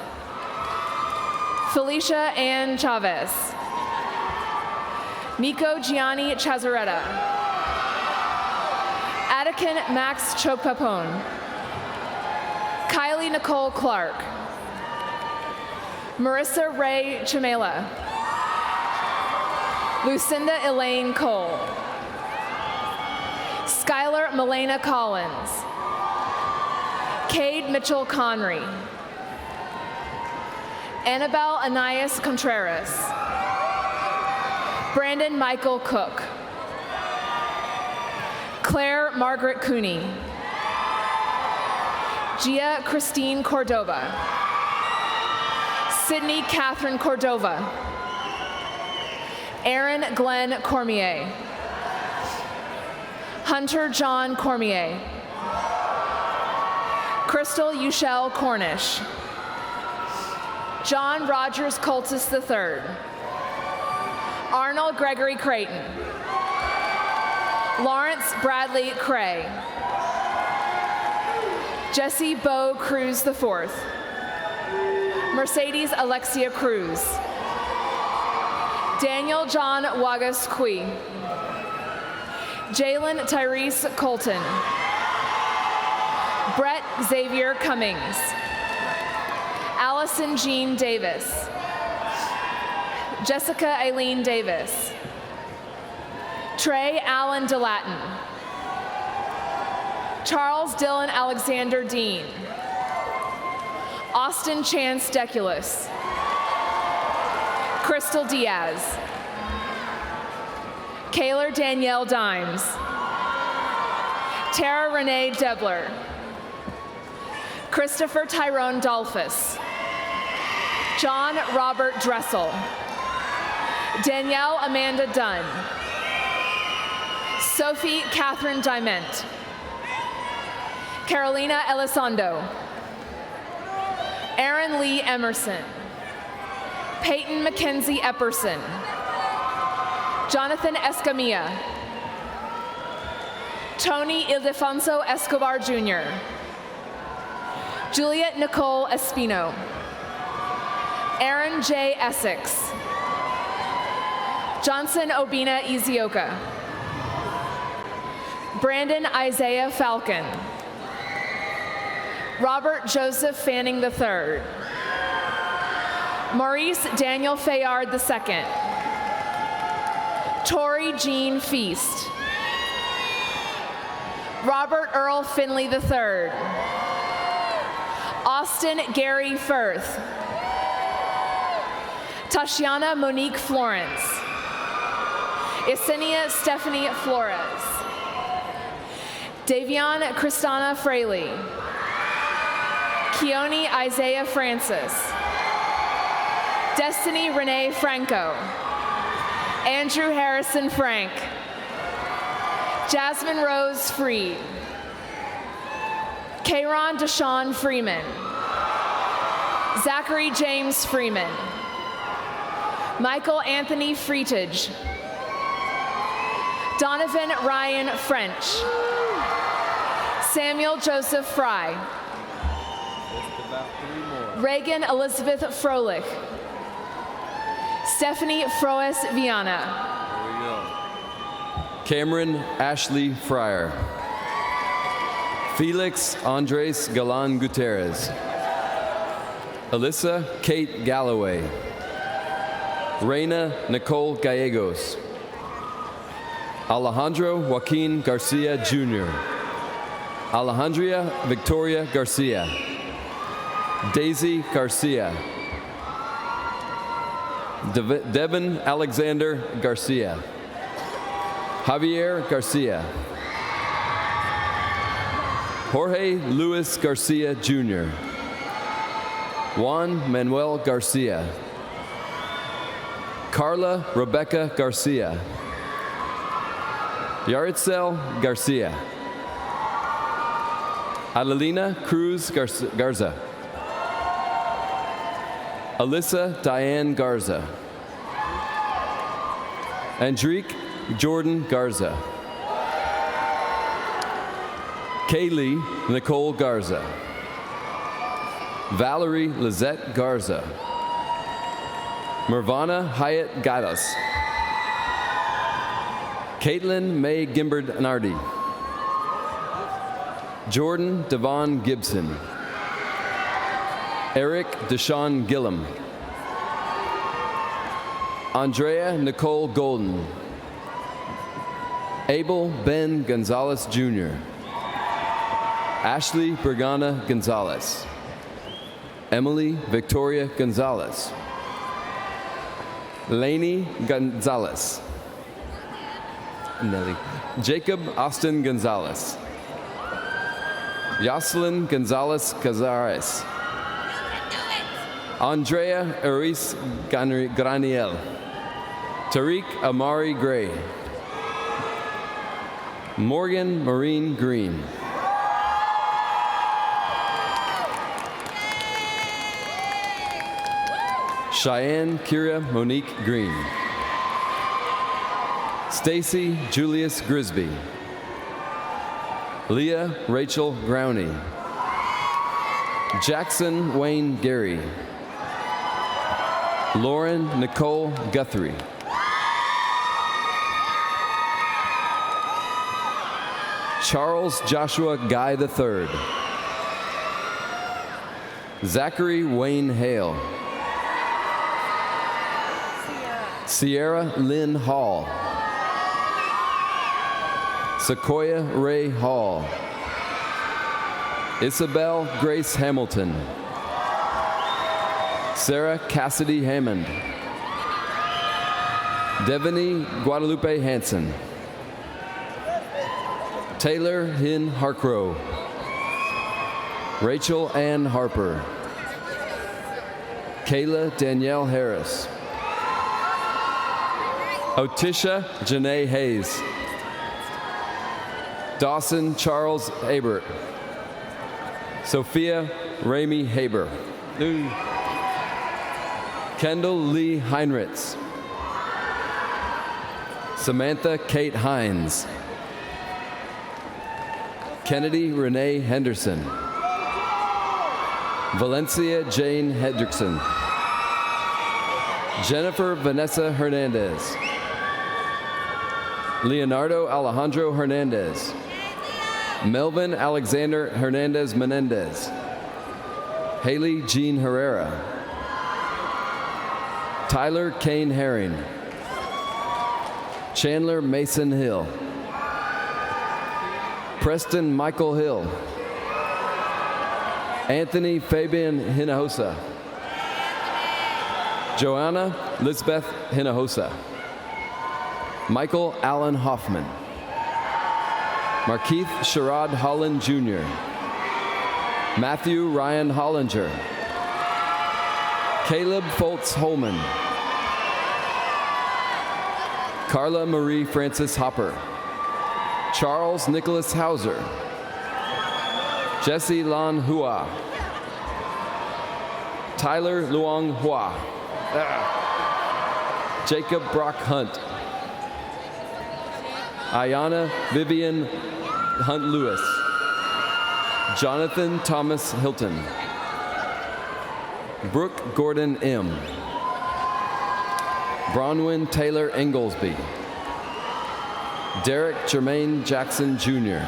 Felicia Ann Chavez, Nico Gianni Chazaretta, Attican Max Chopapone, Kylie Nicole Clark, Marissa Ray Chamela, Lucinda Elaine Cole, Skylar Milena Collins, Cade Mitchell Conry, Annabelle Anais Contreras, Brandon Michael Cook, Claire Margaret Cooney, Gia Christine Cordova, Sydney Catherine Cordova, Aaron Glenn Cormier, Hunter John Cormier, Crystal Yushel Cornish, John Rogers Coltis III, Arnold Gregory Creighton, Lawrence Bradley Cray, Jesse Bo Cruz IV, Mercedes Alexia Cruz, Daniel John Wagas Kui, Jalen Tyrese Colton, Brett Xavier Cummings, Allison Jean Davis, Jessica Aileen Davis, Trey Allen DeLatin, Charles Dylan Alexander Dean, Austin Chance Deculus, Crystal Diaz, Kaylor Danielle Dimes, Tara Renee Debler, Christopher Tyrone Dolphus, John Robert Dressel, Danielle Amanda Dunn, Sophie Catherine Diment, Carolina Elizondo, Aaron Lee Emerson, Peyton Mackenzie Epperson, Jonathan Escamilla. Tony Ildefonso Escobar Jr. Juliet Nicole Espino. Aaron J. Essex. Johnson Obina Izioka. Brandon Isaiah Falcon. Robert Joseph Fanning III. Maurice Daniel Fayard II. Tori Jean Feast. Robert Earl Finley III. Austin Gary Firth. Tashiana Monique Florence. Yesenia Stephanie Flores. Davion Kristana Fraley. Keone Isaiah Francis. Destiny Renee Franco. Andrew Harrison Frank. Jasmine Rose Freed. Kayron Deshawn Freeman. Zachary James Freeman. Michael Anthony Freetage. Donovan Ryan French. Samuel Joseph Fry. Reagan Elizabeth Froelich. Stephanie Froes Viana. Cameron Ashley Fryer. Felix Andres Galan Gutierrez. Alyssa Kate Galloway. Reina Nicole Gallegos. Alejandro Joaquin Garcia Jr. Alejandria Victoria Garcia. Daisy Garcia. Devin Alexander Garcia. Javier Garcia. Jorge Luis Garcia Jr. Juan Manuel Garcia. Carla Rebecca Garcia. Yaritzel Garcia. Adelina Cruz Garza. Alyssa Diane Garza. Andrique Jordan Garza. Kaylee Nicole Garza. Valerie Lizette Garza. Mervana Hyatt Gatos. Caitlin May Gimbard Nardi. Jordan Devon Gibson. Eric Deshaun Gillum. Andrea Nicole Golden. Abel Ben Gonzalez Jr. Ashley Bergana Gonzalez. Emily Victoria Gonzalez. Lainey Gonzalez. Nelly. Jacob Austin Gonzalez. Jocelyn Gonzalez Cazares. Andrea Eris Graniel. Tariq Amari Gray. Morgan Marine Green. Cheyenne Kira Monique Green. Stacy Julius Grisby. Leah Rachel Growney. Jackson Wayne Gary. Lauren Nicole Guthrie. Charles Joshua Guy III. Zachary Wayne Hale. Sierra Lynn Hall. Sequoia Ray Hall. Isabel Grace Hamilton. Sarah Cassidy Hammond. Devaney Guadalupe Hanson. Taylor Hin Harcrow. Rachel Ann Harper. Kayla Danielle Harris. Otisha Janae Hayes. Dawson Charles Abert. Sophia Ramey Haber. Kendall Lee Heinritz. Samantha Kate Hines. Kennedy Renee Henderson. Valencia Jane Hendrickson. Jennifer Vanessa Hernandez. Leonardo Alejandro Hernandez. Melvin Alexander Hernandez Menendez. Haley Jean Herrera. Tyler Kane Herring. Chandler Mason Hill. Preston Michael Hill. Anthony Fabian Hinojosa. Joanna Lisbeth Hinojosa. Michael Allen Hoffman. Markeith Sherrod Holland Jr. Matthew Ryan Hollinger. Caleb Foltz Holman. Carla Marie Francis Hopper. Charles Nicholas Hauser. Jesse Lan Hua. Tyler Luong Hua. Jacob Brock Hunt. Ayana Vivian Hunt Lewis. Jonathan Thomas Hilton. Brooke Gordon M. Bronwyn Taylor Inglesby. Derek Jermaine Jackson Jr.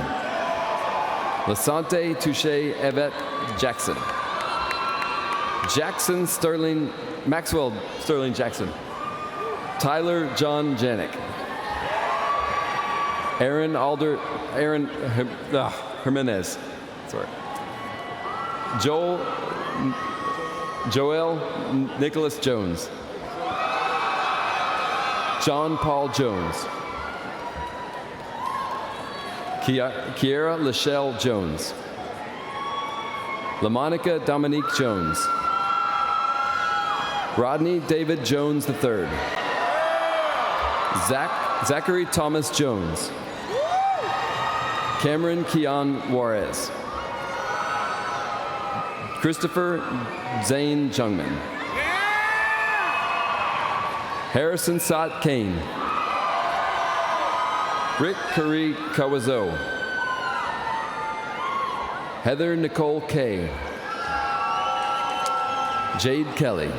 Lasante Touche Yvette Jackson. Jackson Sterling, Maxwell Sterling Jackson. Tyler John Janik. Aaron Jimenez. Sorry. Joel Nicholas Jones. John Paul Jones. Kiera Lachelle Jones. LaMonica Dominique Jones. Rodney David Jones III. Zachary Thomas Jones. Cameron Keon Juarez. Christopher Zane Jungman. Harrison Sot Kane. Rick Curry Kawazo. Heather Nicole Kay. Jade Kelly.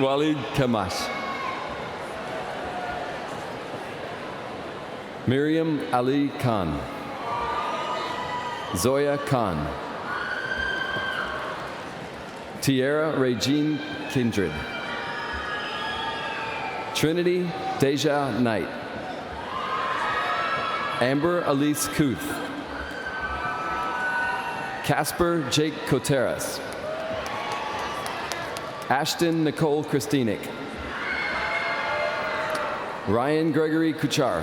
Walid Kamash. Miriam Ali Khan. Zoya Khan. Tierra Regine Kindred. Trinity Deja Knight. Amber Elise Kuth. Casper Jake Coteras. Ashton Nicole Christinic. Ryan Gregory Kuchar.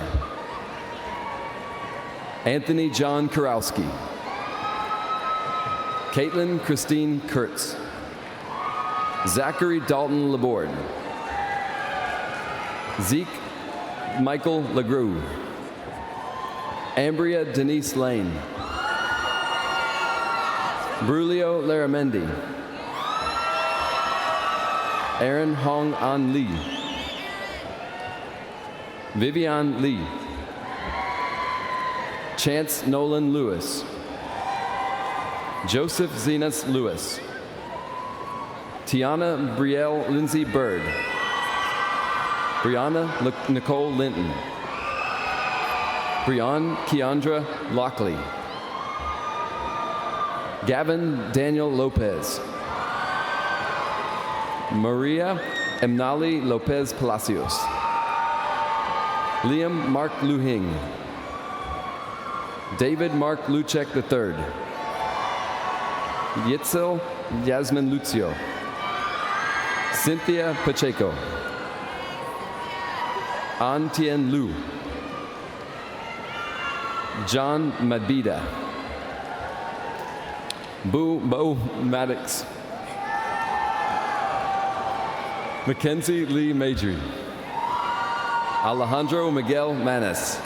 Anthony John Kurowski. Caitlin Christine Kurtz. Zachary Dalton Laborde. Zeke Michael LaGrue. Ambria Denise Lane. Brulio Laramendi. Aaron Hong An Lee. Vivian Lee. Chance Nolan Lewis. Joseph Zenas Lewis. Tiana Brielle Lindsay Bird. Brianna Nicole Linton. Brianne Keandra Lockley. Gavin Daniel Lopez. Maria Emnali Lopez Palacios. Liam Mark Luhing. David Mark Luchek III. Yitzel Yasmin Lucio. Cynthia Pacheco. An Tien Lu. John Madbida. Bo Maddox. Mackenzie Lee Major. Alejandro Miguel Manis.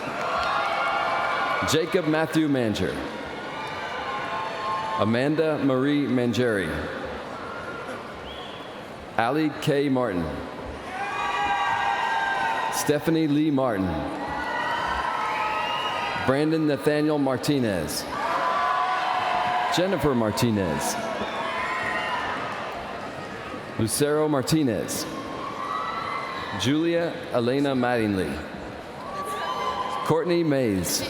Jacob Matthew Manger. Amanda Marie Mangieri. Allie K. Martin. Stephanie Lee Martin. Brandon Nathaniel Martinez. Jennifer Martinez. Lucero Martinez. Julia Elena Mattingly. Courtney Mays.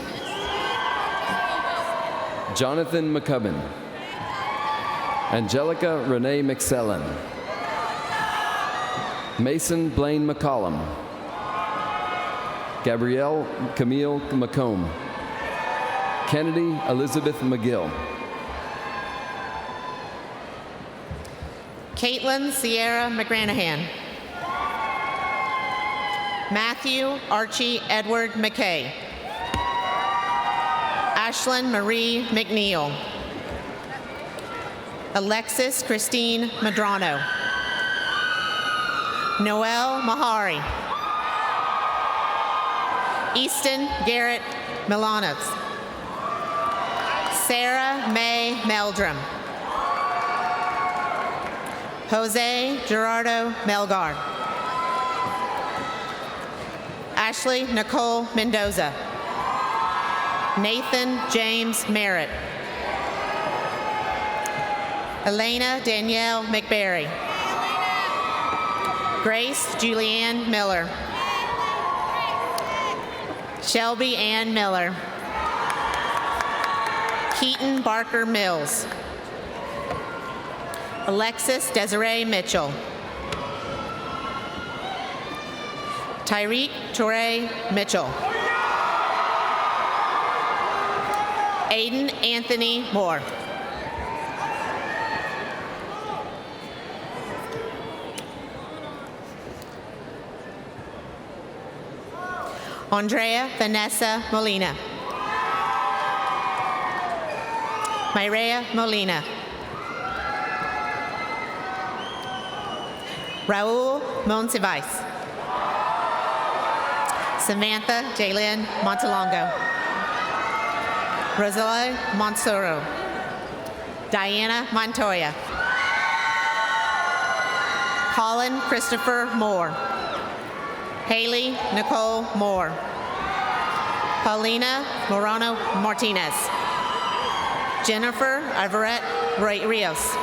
Jonathan McCubbin. Angelica Renee McSellen. Mason Blaine McCollum. Gabrielle Camille McComb. Kennedy Elizabeth McGill. Caitlin Sierra McGranahan. Matthew Archie Edward McKay. Ashlyn Marie McNeil. Alexis Christine Madrano. Noel Mahari. Easton Garrett Milanos. Sarah May Meldrum. Jose Gerardo Melgar. Ashley Nicole Mendoza. Nathan James Merritt. Elena Danielle McBarry. Grace Julianne Miller. Shelby Ann Miller. Keaton Barker Mills. Alexis Desiree Mitchell. Tyreek Torrey Mitchell. Aiden Anthony Moore. Andrea Vanessa Molina. Myrea Molina. Raul Monsivais. Samantha Jaylyn Montalongo. Rosella Monsoro. Diana Montoya. Colin Christopher Moore. Haley Nicole Moore. Paulina Morano Martinez. Jennifer Everett Rios.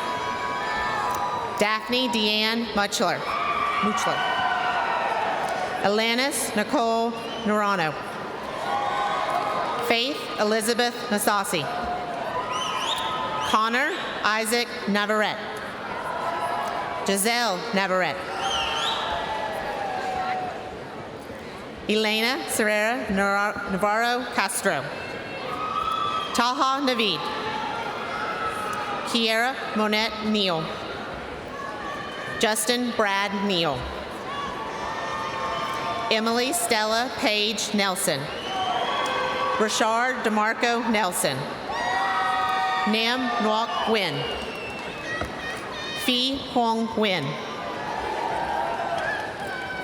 Daphne Deanne Muchler. Alanis Nicole Norano. Faith Elizabeth Nasasi. Connor Isaac Navarrete. Giselle Navarrete. Elena Serrera Navarro Castro. Taha Navid. Kiera Monette Neal. Justin Brad Neal. Emily Stella Page Nelson. Rashard DeMarco Nelson. Nam Ngoc Nguyen. Phi Hong Nguyen.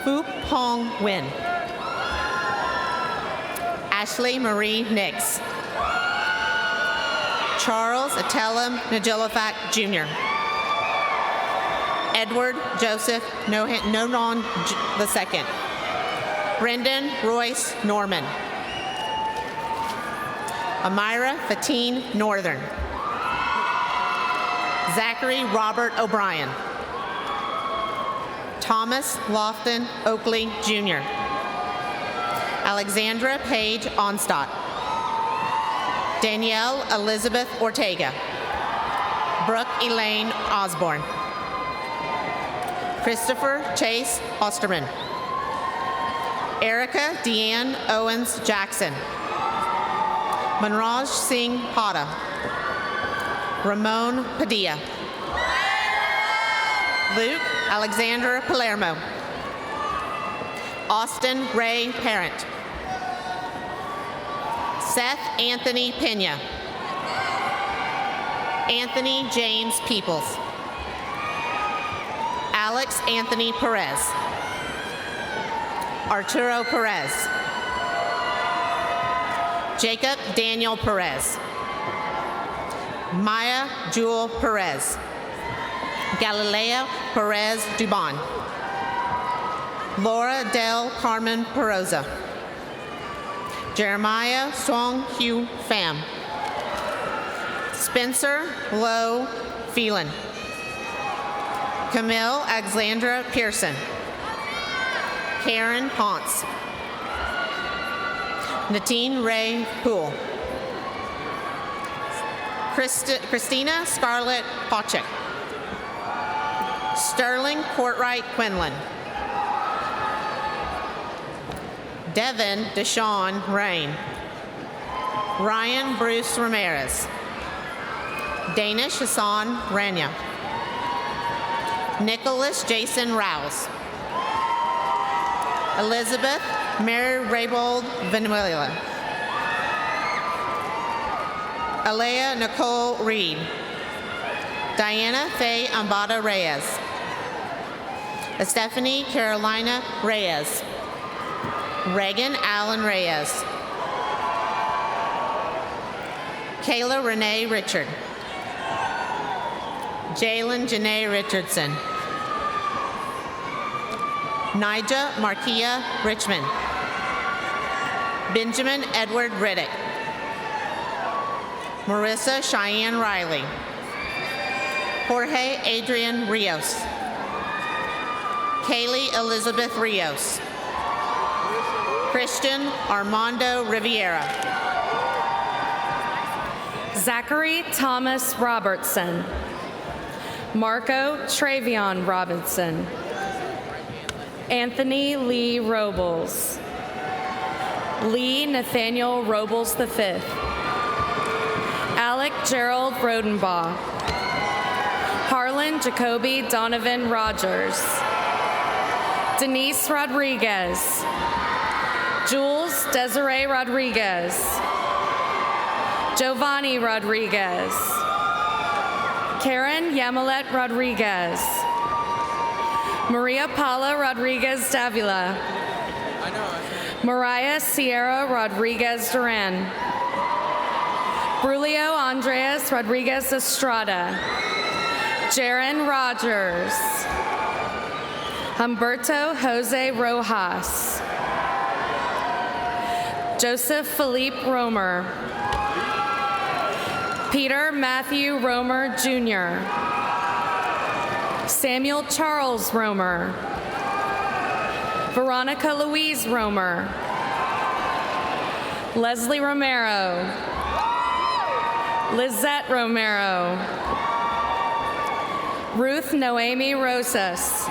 Phuc Hong Nguyen. Ashley Marie Nix. Charles Atelem Najolafak Jr. Edward Joseph Nonon II. Brendan Royce Norman. Amira Fatine Northern. Zachary Robert O'Brien. Thomas Lofton Oakley Jr. Alexandra Page Onstadt. Danielle Elizabeth Ortega. Brooke Elaine Osborne. Christopher Chase Osterman. Erica Deanne Owens Jackson. Manraj Singh Hada. Ramon Padilla. Luke Alexander Palermo. Austin Ray Parent. Seth Anthony Pena. Anthony James Peoples. Alex Anthony Perez. Arturo Perez. Jacob Daniel Perez. Maya Jewel Perez. Galileo Perez Dubon. Laura Del Carmen Peroza. Jeremiah Song Hugh Pham. Spencer Lowe Phelan. Camille Alexandra Pearson. Karen Ponce. Natine Ray Poole. Christina Scarlett Pochek. Sterling Courtwright Quinlan. Devin Deshawn Rain. Ryan Bruce Ramirez. Danish Hassan Rania. Nicholas Jason Rouse. Elizabeth Mary Raybold Venuela. Alea Nicole Reed. Diana Faye Ambata Reyes. Stephanie Carolina Reyes. Reagan Allen Reyes. Kayla Renee Richard. Jalen Janae Richardson. Nija Markia Richmond. Benjamin Edward Riddick. Marissa Cheyenne Riley. Jorge Adrian Rios. Kaylee Elizabeth Rios. Christian Armando Riviera. Zachary Thomas Robertson. Marco Travion Robinson. Anthony Lee Robles. Lee Nathaniel Robles V. Alec Gerald Rodenbaugh. Harlan Jacoby Donovan Rogers. Denise Rodriguez. Jules Desiree Rodriguez. Giovanni Rodriguez. Karen Yamilet Rodriguez. Maria Paula Rodriguez Davila. Mariah Sierra Rodriguez Duran. Brulio Andreas Rodriguez Estrada. Jaron Rogers. Humberto Jose Rojas. Joseph Philippe Romer. Peter Matthew Romer Jr. Samuel Charles Romer. Veronica Louise Romer. Leslie Romero. Lizette Romero. Ruth Noemi Rosas.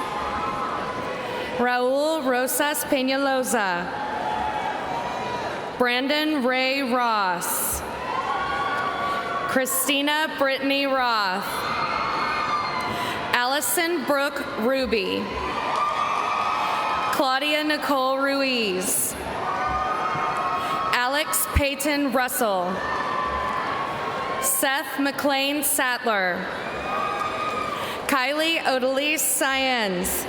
Raul Rosas Peñalosa. Brandon Ray Ross. Christina Brittany Roth. Allison Brooke Ruby. Claudia Nicole Ruiz. Alex Peyton Russell. Seth McLean Sattler. Kylie Odalise Saenz.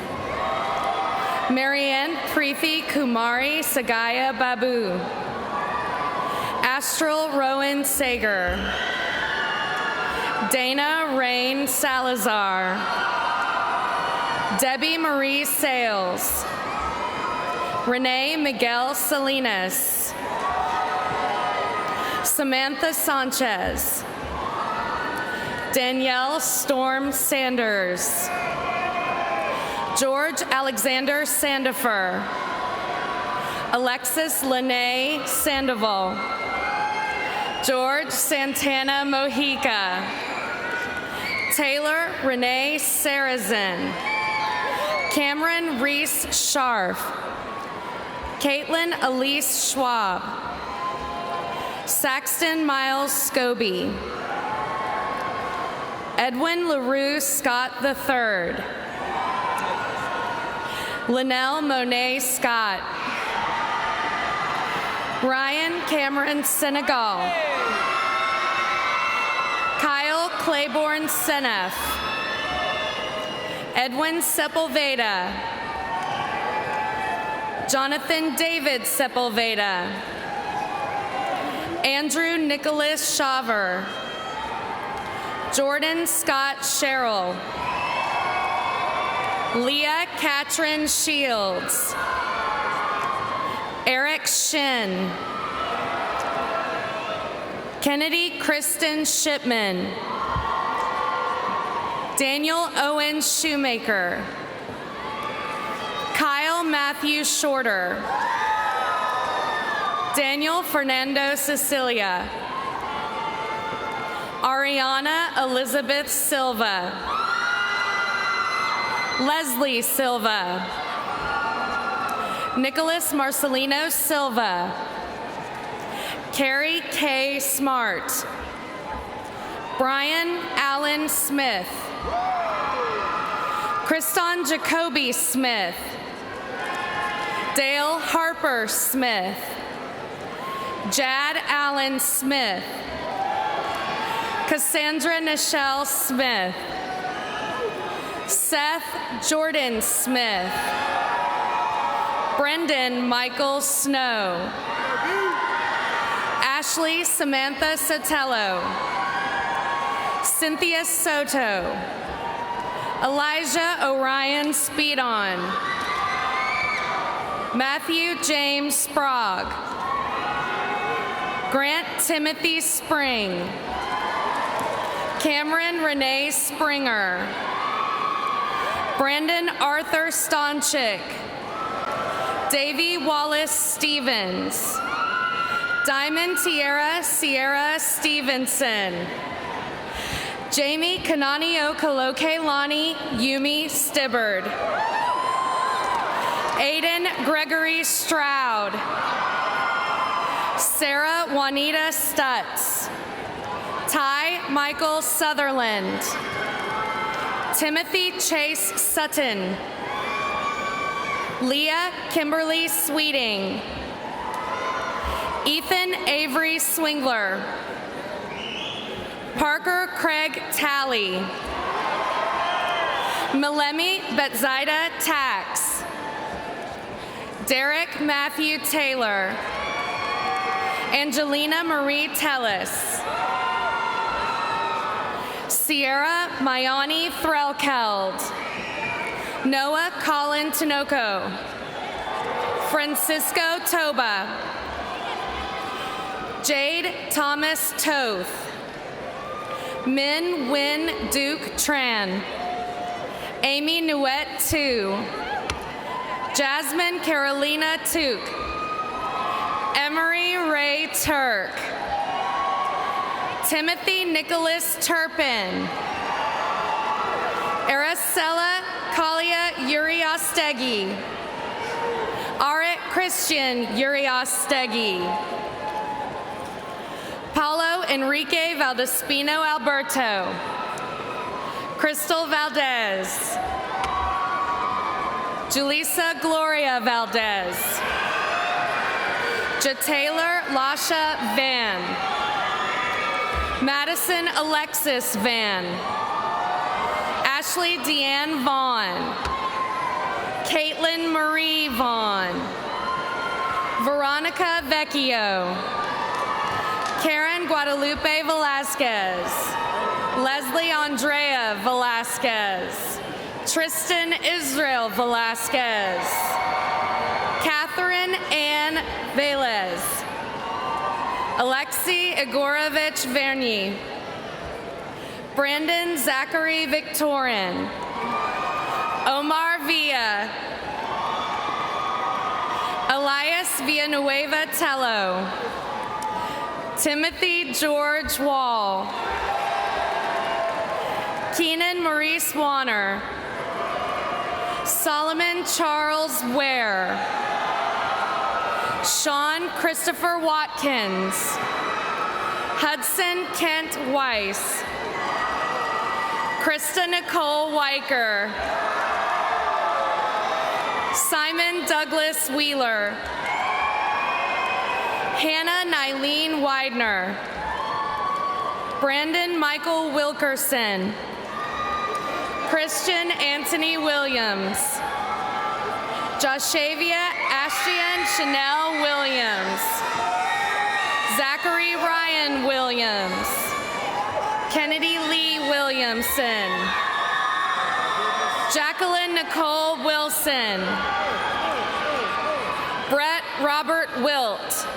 Marianne Preethi Kumari Sagaya Babu. Astral Rowan Sager. Dana Rain Salazar. Debbie Marie Sales. Renee Miguel Salinas. Samantha Sanchez. Danielle Storm Sanders. George Alexander Sandifer. Alexis Lene Sandoval. George Santana Mojica. Taylor Renee Sarazin. Cameron Reese Scharf. Caitlin Elise Schwab. Saxton Miles Scobie. Edwin LaRue Scott III. Linnell Monet Scott. Ryan Cameron Senegal. Kyle Claiborne Senef. Edwin Sepulveda. Jonathan David Sepulveda. Andrew Nicholas Shaver. Jordan Scott Sherrill. Leah Katrin Shields. Eric Shin. Kennedy Kristen Shipman. Daniel Owen Shoemaker. Kyle Matthew Shorter. Daniel Fernando Cecilia. Ariana Elizabeth Silva. Leslie Silva. Nicholas Marcelino Silva. Carrie K. Smart. Brian Allen Smith. Kriston Jacoby Smith. Dale Harper Smith. Jad Allen Smith. Cassandra Nichelle Smith. Seth Jordan Smith. Brendan Michael Snow. Ashley Samantha Sotelo. Cynthia Soto. Elijah Orion Speedon. Matthew James Sprague. Grant Timothy Spring. Cameron Renee Springer. Brandon Arthur Stonchick. Davy Wallace Stevens. Diamond Tierra Sierra Stevenson. Jamie Kanani Okalokelani Yumi Stibbard. Aiden Gregory Stroud. Sarah Juanita Stutz. Ty Michael Sutherland. Timothy Chase Sutton. Leah Kimberly Sweeting. Ethan Avery Swingler. Parker Craig Talley. Milemi Betzaida Tax. Derek Matthew Taylor. Angelina Marie Tellis. Sierra Mayani Threlkeld. Noah Colin Tinoco. Francisco Toba. Jade Thomas Toth. Min Win Duke Tran. Amy Nuet Tu. Jasmine Carolina Took. Emery Ray Turk. Timothy Nicholas Turpin. Aracela Kalia Uriostegi. Arit Christian Uriostegi. Paulo Enrique Valdespino Alberto. Crystal Valdez. Julissa Gloria Valdez. Jataylor Lasha Van. Madison Alexis Van. Ashley Deanne Vaughn. Caitlin Marie Vaughn. Veronica Vecchio. Karen Guadalupe Velasquez. Leslie Andrea Velasquez. Tristan Israel Velasquez. Catherine Ann Velez. Alexei Igorovich Verny. Brandon Zachary Victorin. Omar Villa. Elias Villanueva Tello. Timothy George Wall. Keenan Maurice Warner. Solomon Charles Ware. Sean Christopher Watkins. Hudson Kent Weiss. Krista Nicole Weicker. Simon Douglas Wheeler. Hannah Nylene Widener. Brandon Michael Wilkerson. Christian Anthony Williams. Joshavia Ashtian Chanel Williams. Zachary Ryan Williams. Kennedy Lee Williamson. Jacqueline Nicole Wilson. Brett Robert Wilt.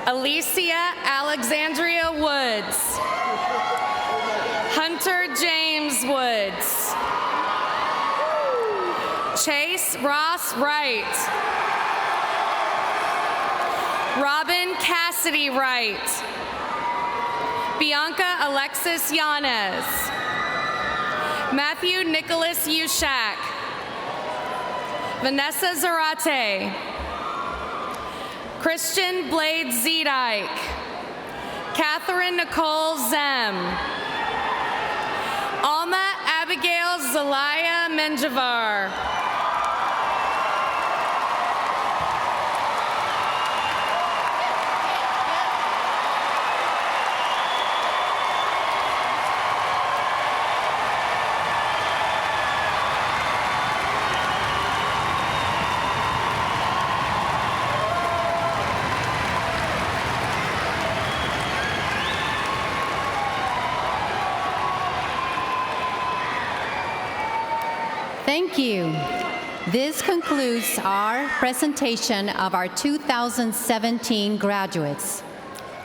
Alicia Alexandria Woods. Hunter James Woods. Chase Ross Wright. Robin Cassidy Wright. Bianca Alexis Yanez. Matthew Nicholas Ushak. Vanessa Zarate. Christian Blade Zedike. Catherine Nicole Zem. Alma Abigail Zelaya Menjivar. Thank you. This concludes our presentation of our 2017 graduates.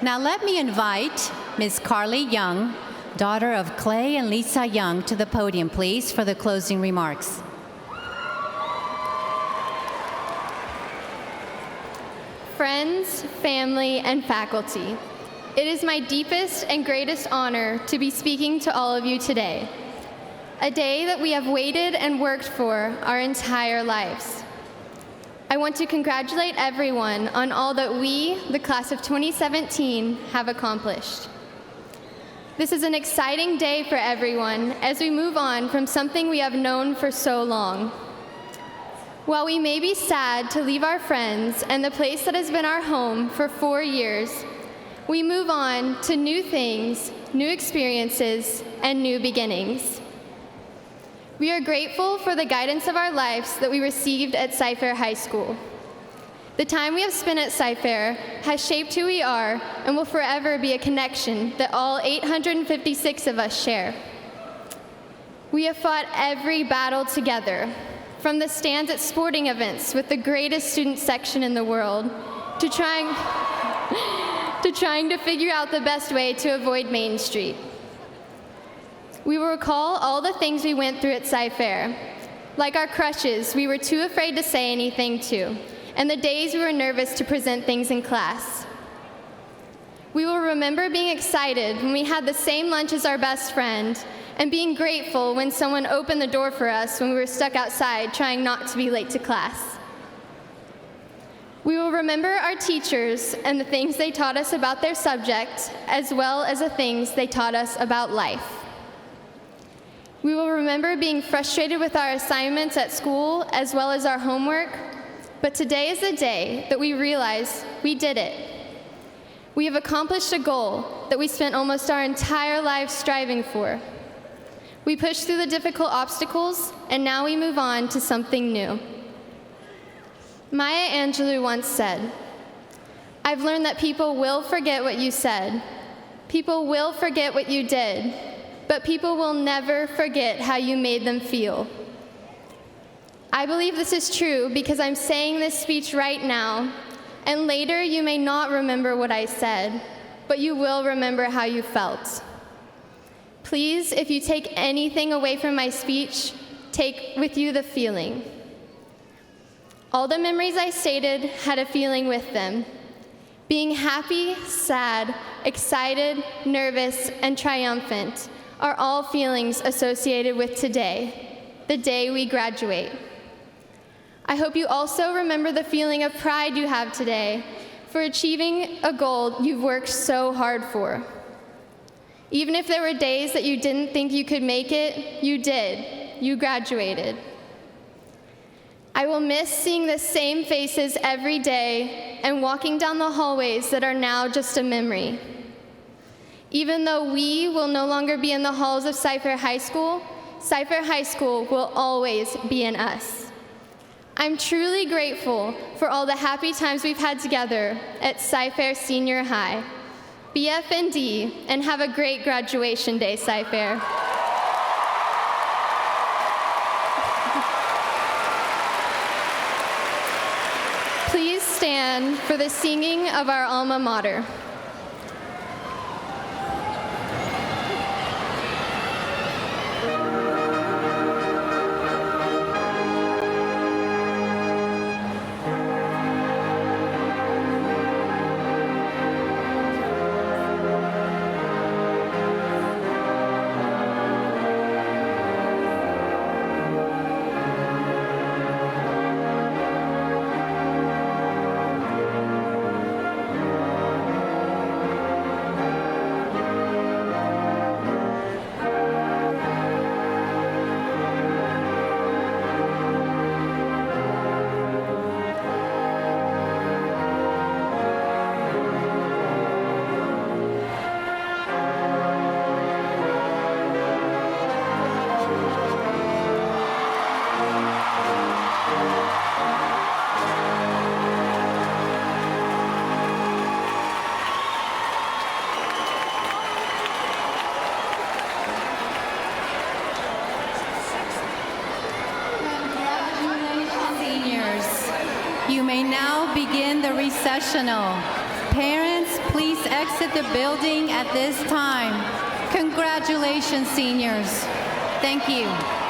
Now let me invite Ms. Carly Young, daughter of Clay and Lisa Young, to the podium, please, for the closing remarks. Friends, family, and faculty, it is my deepest and greatest honor to be speaking to all of you today. A day that we have waited and worked for our entire lives. I want to congratulate everyone on all that we, the class of 2017, have accomplished. This is an exciting day for everyone as we move on from something we have known for so long. While we may be sad to leave our friends and the place that has been our home for 4 years, we move on to new things, new experiences, and new beginnings. We are grateful for the guidance of our lives that we received at Cy-Fair High School. The time we have spent at Cy-Fair has shaped who we are and will forever be a connection that all 856 of us share. We have fought every battle together, from the stands at sporting events with the greatest student section in the world, to trying to figure out the best way to avoid Main Street. We will recall all the things we went through at Cy-Fair, like our crushes we were too afraid to say anything to, and the days we were nervous to present things in class. We will remember being excited when we had the same lunch as our best friend, and being grateful when someone opened the door for us when we were stuck outside trying not to be late to class. We will remember our teachers and the things they taught us about their subject, as well as the things they taught us about life. We will remember being frustrated with our assignments at school as well as our homework, but today is the day that we realize we did it. We have accomplished a goal that we spent almost our entire lives striving for. We pushed through the difficult obstacles, and now we move on to something new. Maya Angelou once said, "I've learned that people will forget what you said. People will forget what you did. But people will never forget how you made them feel." I believe this is true because I'm saying this speech right now, and later you may not remember what I said, but you will remember how you felt. Please, if you take anything away from my speech, take with you the feeling. All the memories I stated had a feeling with them. Being happy, sad, excited, nervous, and triumphant are all feelings associated with today, the day we graduate. I hope you also remember the feeling of pride you have today for achieving a goal you've worked so hard for. Even if there were days that you didn't think you could make it, you did. You graduated. I will miss seeing the same faces every day and walking down the hallways that are now just a memory. Even though we will no longer be in the halls of Cy-Fair High School will always be in us. I'm truly grateful for all the happy times we've had together at Cy-Fair Senior High. BFND, and have a great graduation day, Cy-Fair. Please stand for the singing of our alma mater. You may now begin the recessional. Parents, please exit the building at this time. Congratulations, seniors. Thank you.